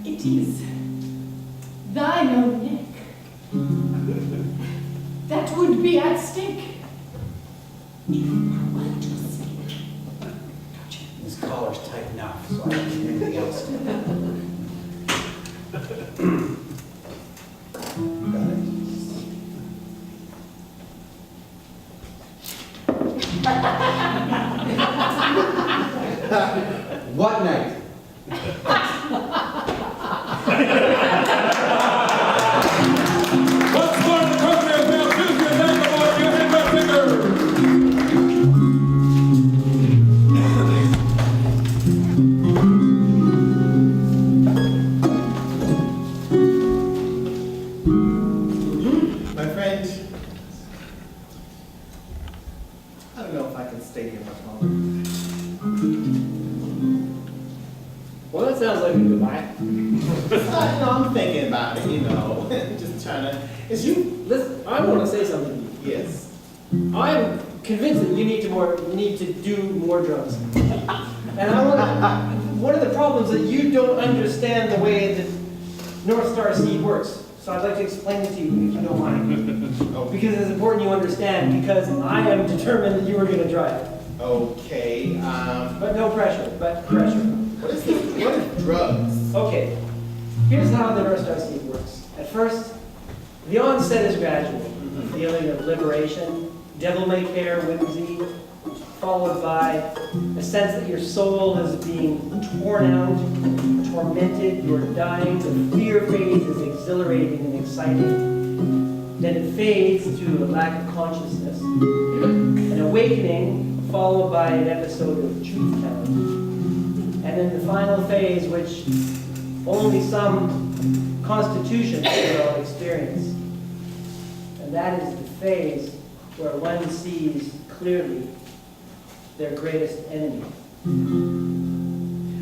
It is thine own neck that would be at stake if thou wert to speak. This collar's tight enough, so I don't need anything else. Got it? What night? Once more in the company of Bill Tuesday, thank the Lord, you hit my finger. My friend, I don't know if I can stay here much longer. Well, that sounds like a goodbye. I'm thinking about it, just trying to. It's you. Listen, I want to say something to you. Yes. I'm convinced that you need to do more drugs. And one of the problems that you don't understand the way that North Star Seed works. So I'd like to explain it to you, if you don't mind. Because it's important you understand, because I am determined that you are going to drive. Okay. But no pressure, but pressure. What is drugs? Okay, here's how the North Star Seed works. At first, the onset is gradual. A feeling of liberation, devil-may-care whimsy, followed by a sense that your soul is being torn out, tormented, you're dying. The fear phase is exhilarating and exciting. Then it fades to a lack of consciousness. An awakening, followed by an episode of truth-telling. And then the final phase, which only some constitutions will experience. And that is the phase where one sees clearly their greatest enemy.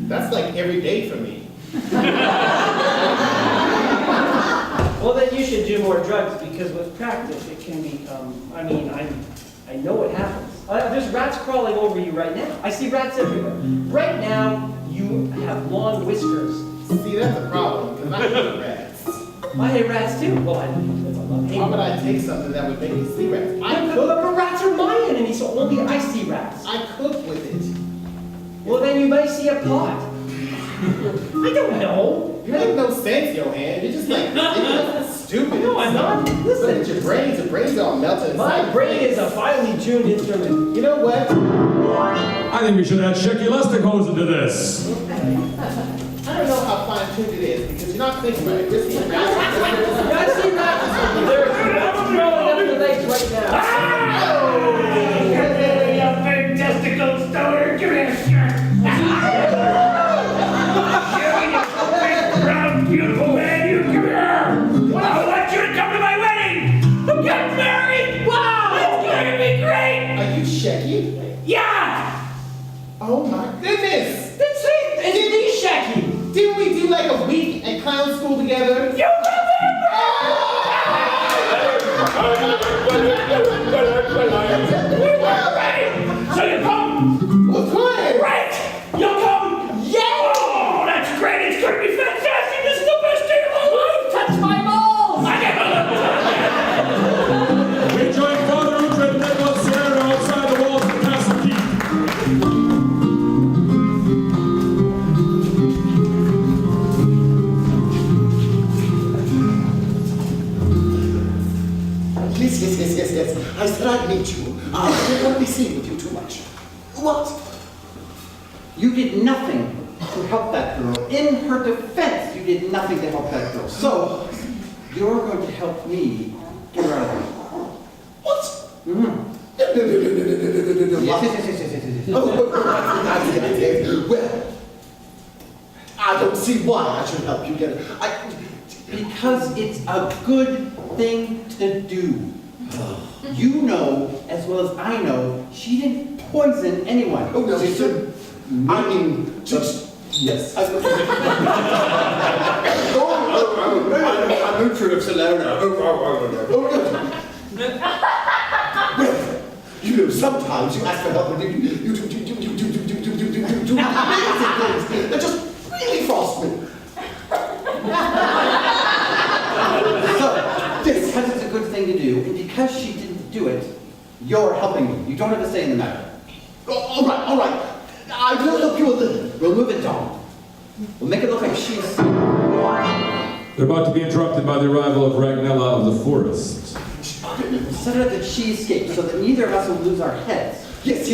That's like every day for me. Well, then you should do more drugs, because with practice it can become, I know what happens. There's rats crawling over you right now. I see rats everywhere. Right now, you have long whiskers. See, that's the problem, because I hate rats. I hate rats too. Well, I love Why would I take something that would make me see rats? But rats are my enemy, so only I see rats. I cook with it. Well, then you might see a pot. I don't know. You make no sense, Johan. You're just like stupid. No, I'm not. Look at your brains. Your brains are all melted. My brain is a finely tuned instrument. You know what? I think we should add Shecky Lustigos into this. I don't know how fine-tuned it is, because you're not thinking about it. You're seeing rats. I see rats. They're crawling up your legs right now. You big testicle stoner, give me a shirt. You big, brown, beautiful man, you come here. I want you to come to my wedding. I'm getting married. Wow, it's going to be great. Are you Shecky? Yeah. Oh my goodness! That's it. It's the Shecky. Didn't we do like a week and climb asking too much. What? You did nothing to help that girl. In her defense, you did nothing to help that girl. So, you're going to help me get her out of there. What? Mm-hmm. No. Yes. Oh, well, I don't see why I should help you get it. Because it's a good thing to do. You know, as well as I know, she didn't poison anyone. Oh, no, She she didn't. I mean, just... Yes. I'm Uhtred of Salerno. Well, you know, sometimes you ask for help and you do amazing things that just really frost me. So, because it's a good thing to do, and because she didn't do it, you're helping me. You don't have a say in the matter. All right. I will help you a little. We'll move it down. We'll make it look like she's... They're about to be interrupted by the arrival of Ragnella of the Forest. Set it up that she escaped so that neither of us will lose our heads. Yes.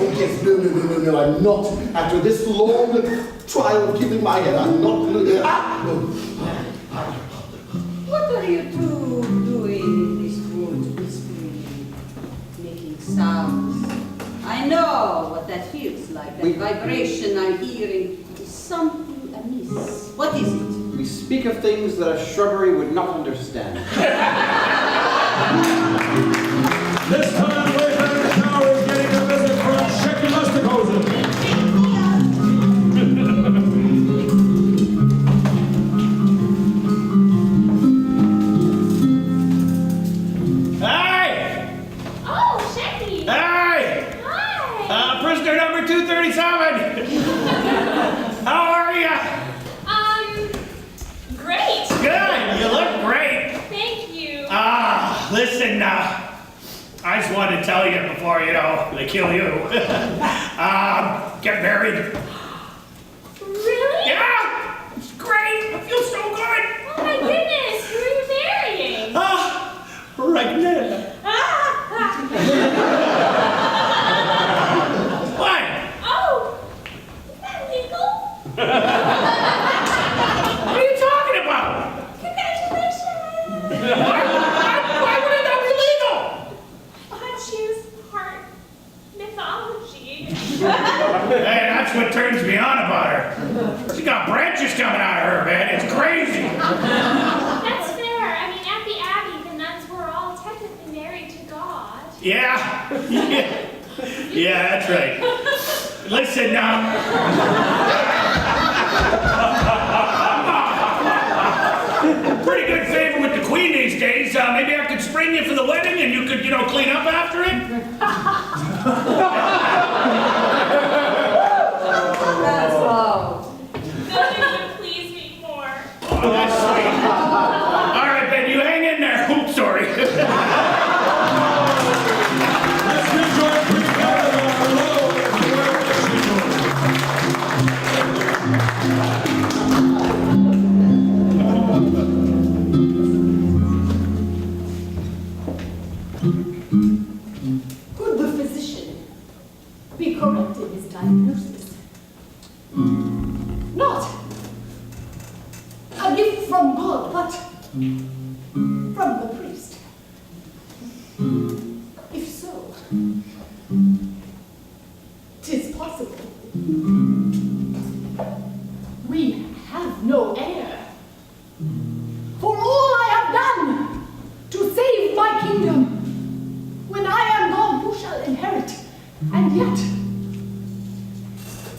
Oh, yes. No. I'm not. After this long trial of keeping my head, I'm not going to... What are you two doing in this woods, whispering, making sounds? I know what that feels like. That vibration I'm hearing is something amiss. What is it? We speak of things that a shrubbery would not understand. This time, Wayfarer Tower is getting a visit from Shecky Mustakosen. Hey! Oh, Shecky! Hey! Hi! Prisoner number 237! How are you? Great! Good, you look great. Thank you. Listen, I just wanted to tell you before, they kill you. Get married. Really? Yeah! It's great! I feel so good! Oh my goodness, who are you marrying? Ragnella. What? Oh, is that legal? What are you talking about? Congratulations! Why would that be legal? I thought she was part mythology. Hey, that's what turns me on about her. She's got branches coming out of her, man. It's crazy. That's fair. I mean, at the Abbey, the nuns were all technically married to God. Yeah, that's right. Listen, pretty good favor with the Queen these days. Maybe I could spring you for the wedding and you could, clean up after it? That's loud. Nothing would please me more. Oh, that's sweet. All right, Ben, you hang in there. Oops, sorry. Let's rejoin Queen Eleanor. Could the physician be correct in his diagnosis? Not a gift from God, but from the priest. If so, 'tis possible. We have no heir. For all I have done to save my kingdom, when I am gone, who shall inherit? And yet,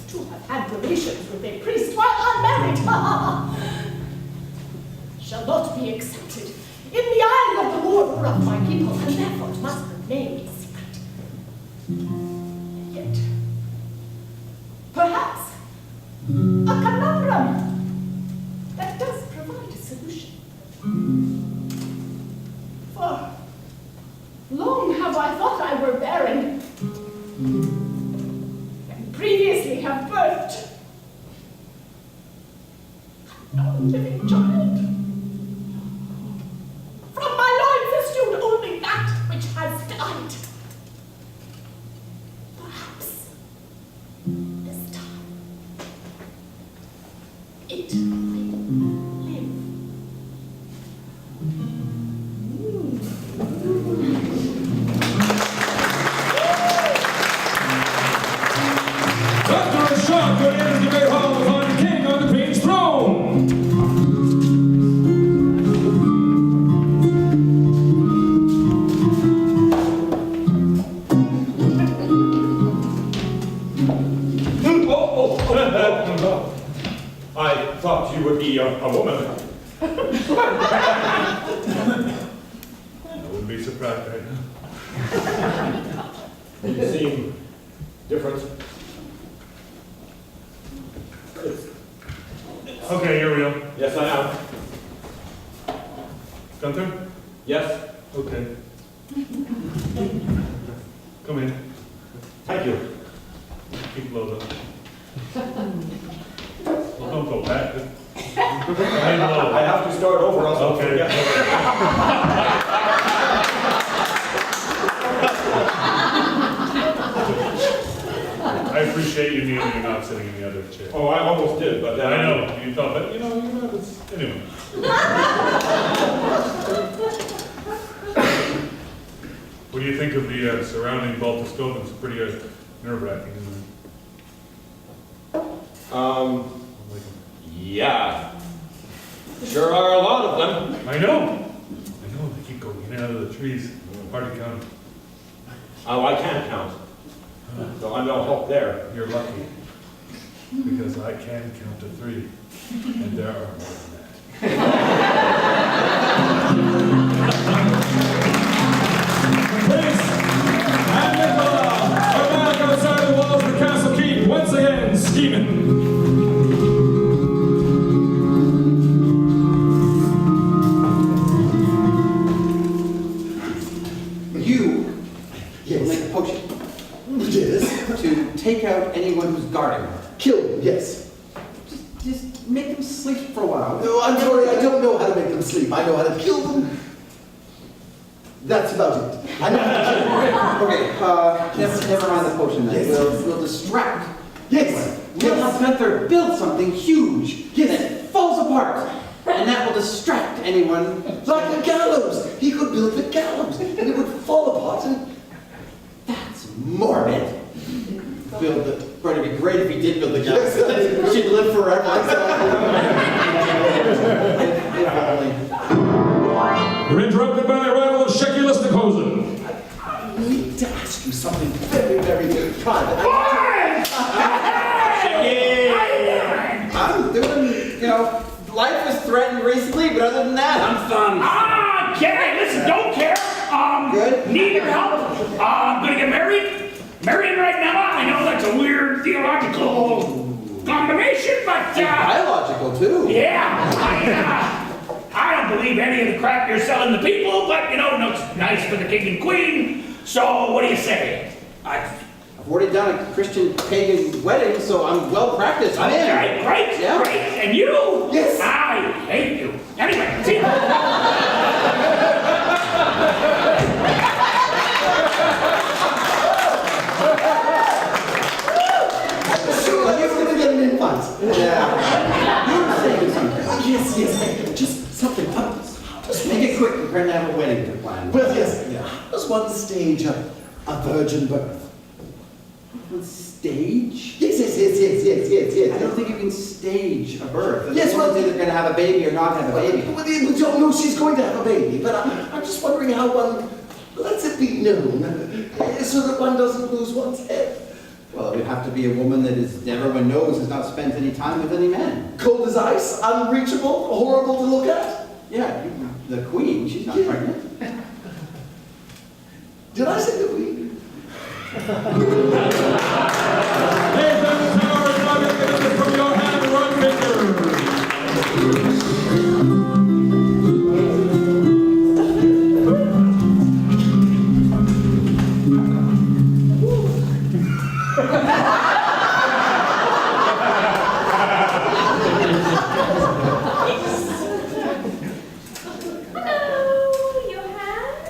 to have had relations with a priest while unmarried, shall not be accepted in the eye of the order of my people, and therefore it must remain a secret. And yet, perhaps, a conundrum that does provide a solution. For long have I thought I were barren, and previously have birthed no living child. From my loins issued only that which has died. Welcome into the great hall to find the king on the queen's throne. I thought you would be a woman. I wouldn't be surprised right now. You seem different. Okay, you're real. Yes, I am. Gunther? Yes, Okay. Come in. thank you. Keep low though. Well, don't go back. Remain low. I have to start over, else I'll Okay. forget. I appreciate you kneeling and not sitting in the other chair. Oh, I almost did, but then I know, you thought, but you know, it's, anyway. What do you think of the surrounding Baltiscope? It's pretty nerve-wracking, isn't it? Like, Yeah. Sure are a lot of them. I know, they keep going in and out of the trees, hard to count. Oh, I can't count. So I'm no help there. You're lucky, because I can count to 3, and there are more than that. Please, and Nicola are back outside the walls of the castle keep, once again scheming. You will make a potion Yes. to take out anyone who's guarding her. Kill them, yes. Just make them sleep for a while. No, I'm sorry, I don't know how to make them sleep. I know how to kill them. That's about it. I know how to kill them. Okay, never mind the potion then. Yes. We'll distract. Yes. We'll have Gunther build something huge Yes. that falls apart. And that will distract anyone. Like the gallows. He could build the gallows, and it would fall apart. And That's morbid. Build the. Going to be great if he did build the gallows. Yes. She'd live forever. You're interrupted by the arrival of Shecky Listicosen. I need to ask you something very, very private. I'm doing, life was threatened recently, but other than that, I'm fine. Okay, listen, don't care. Good. Need your help. I'm gonna get married. Marrying right now, I know that's a weird theological combination, but Biological, too. yeah, I don't believe any of the crap you're selling the people, but it's nice for the king and queen. So what do you say? I've already done a Christian pagan wedding, so I'm well practiced. I'm in. Okay, great, Yeah. great. And you? Yes. I hate you. Anyway, see you. Sure, you're going to get an invite. Yeah. You were saying something. Yes, just something. Just make it quick. We're going to have a wedding to plan. Well, yes. How does one stage a virgin birth? Stage? Yes. I don't think you can stage a birth. Yes, Yes, one's well- either going to have a baby or not have a baby. Well, we don't know she's going to have a baby, but I'm just wondering how one lets it be known so that one doesn't lose one's head. Well, it would have to be a woman that everyone knows has not spent any time with any men. Cold as ice, unreachable, horrible to look at. Yeah, the queen, she's not pregnant. Did I say the queen? Nathan Tower is now going to get this from your hand, run Hello, Johan.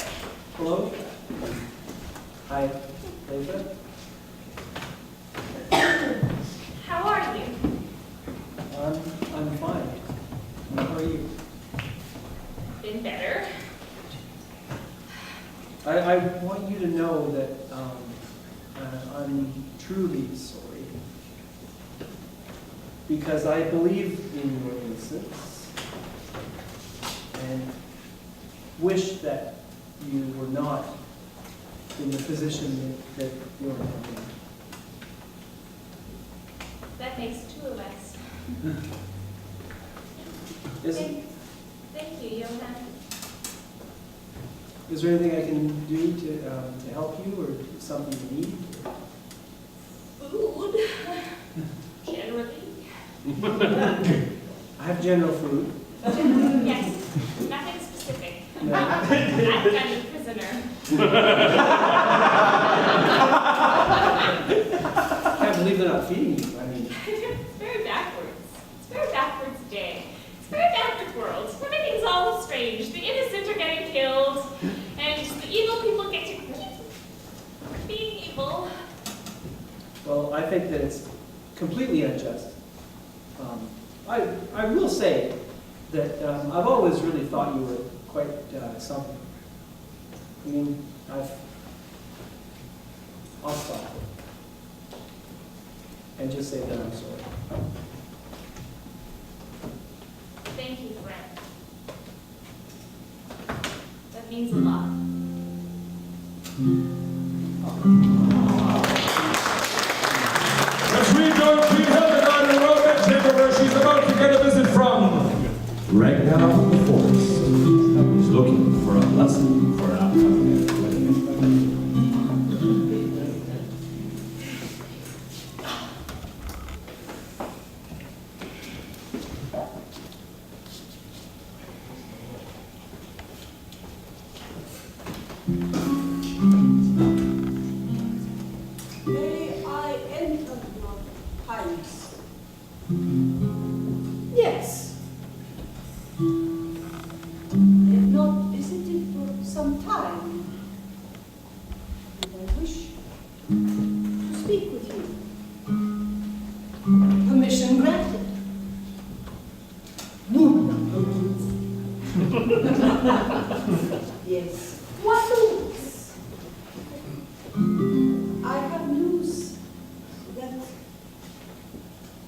Hello? Hi, Lisa? How are you? I'm fine. How are you? Been better. I want you to know that I'm truly sorry. because I believe in your innocence and wish that you were not in the position that you're in. That makes two of us. Thank you, Johann. Is there anything I can do to help you, or something you need? Food. Generally. I have general food. Yes. Nothing specific. No. I'm kind of prisoner. I can't believe they're not feeding you. I mean, It's very backwards. It's a very backwards day. It's a very backwards world. Everything's all strange. The innocent are getting killed, and the evil people get to keep being evil. well, I think that it's completely unjust. I will say that I've always really thought you were quite something. I mean, I'll stop and just say that I'm sorry. Thank you, friend. That means a lot. Let's rejoin Queen Hildegard in the royal bedchamber where she's about to get a visit from Ragnar of the Forest, who's looking for a lesson for an May I enter your palace? Yes. I have not visited for some time, and I wish to speak with you. Permission granted. Yes. What news? I have news that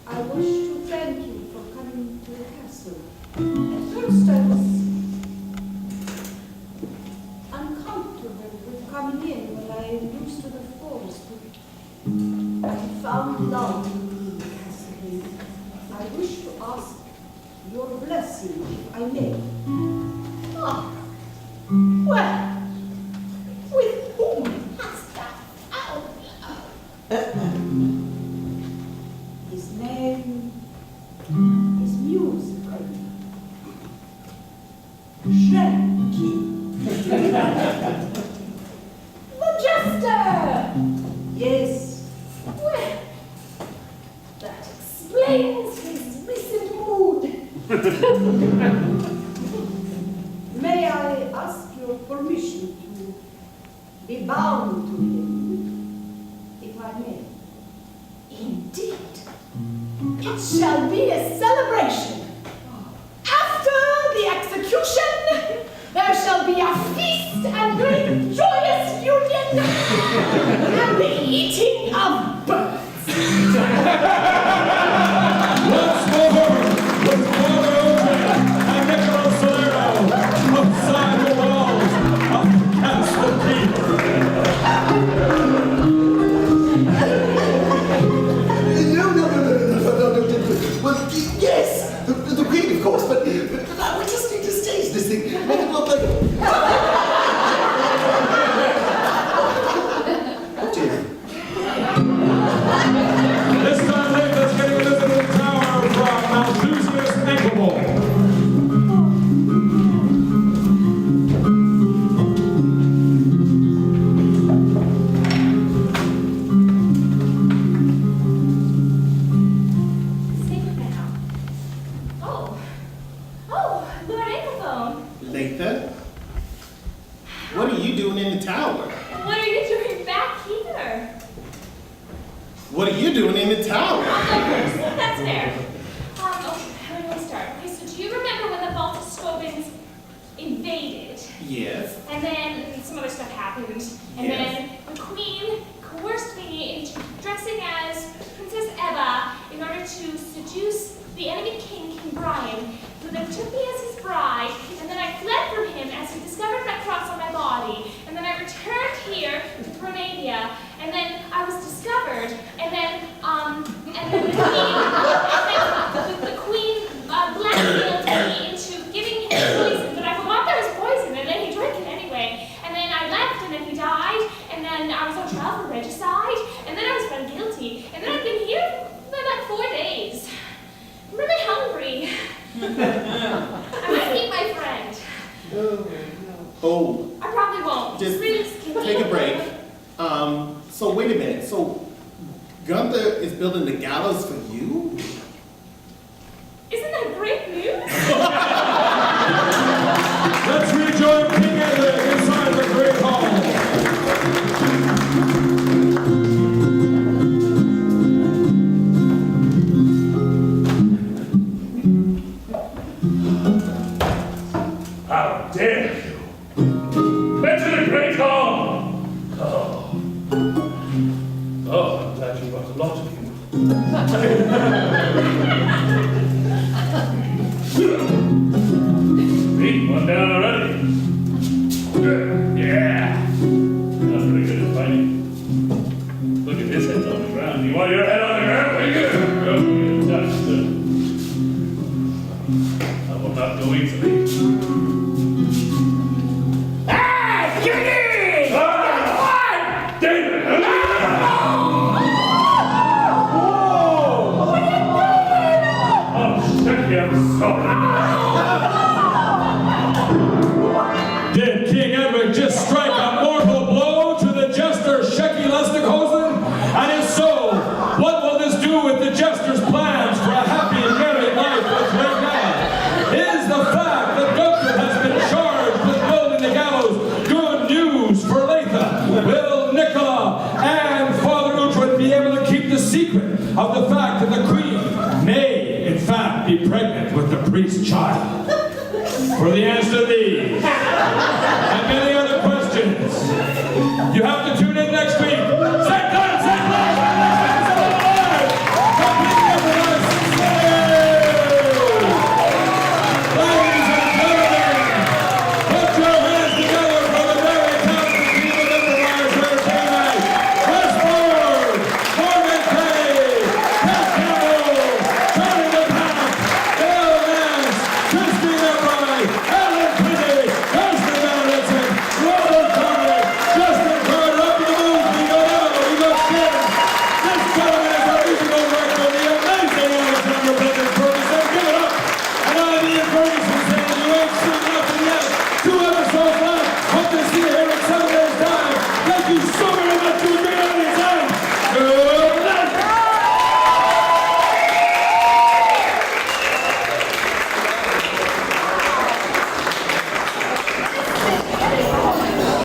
I wish to thank you for coming to the castle. At first I was uncomfortable with coming in when I am used to the forest. I have found love in the castle. I wish to ask your blessing, if I may. Ah, well, with whom hast thou found love? His name is musical. Shanky. The jester! Yes, Well, that explains his recent mood. may I ask your permission to be bound to him, if I may? Indeed, it shall be a celebration. After the execution, there shall be a feast and great joyous union and the eating of birds. Once more, with Father Ogier and Niccolo Solero outside the walls of Castle Keep. No. Well, yes, the Queen, of course, but we just need to stage this thing, make it look like Oh, dear. This time, let's get a visit to the tower from Malthusius Ankleball. Sit down. Oh, Lord Anglebone. Latha, what are you doing in the tower? What are you doing back here? What are you doing in the tower? That's fair. How do I start? Okay, so do you remember when the Baltiscobins invaded? Yes. And then some other stuff happened. And then the queen coerced me into dressing as Princess Eva in order to seduce word. And then the queen blackmailed me into giving him poison, but I forgot there was poison, and then he drank it anyway. And then I left, and then he died, and then I was on trial for regicide, and then I was found guilty, and then I've been here for like 4 days. I'm really hungry. I might meet my friend. Oh, I probably won't. just Really skinny. take a break. So wait a minute. So Gunther is building the gallows for you? Isn't that great news? Let's rejoin King Edward inside the Great Hall. How dare you? Enter the Great Hall! Oh, I'm glad you brought a lot of you. Beat one down already. Yeah. That's pretty good at fighting. Look at this head on the ground. You want your head on the ground? That's good. How about go easily? David! Oh, shit, I'm sorry. Did King Edward just strike a mortal blow to the jester Shecky Lustighosen? And if so, what will this do with the jester's plans for a happy and married life with Rhaegar? Is the fact that Gunther has been charged with building the gallows good news for Leitha? Will Nicola and Father Uhtred be able to keep the secret of the fact that the queen may, in fact, be pregnant with the priest's child? For the answer to these and many other questions, you have to tune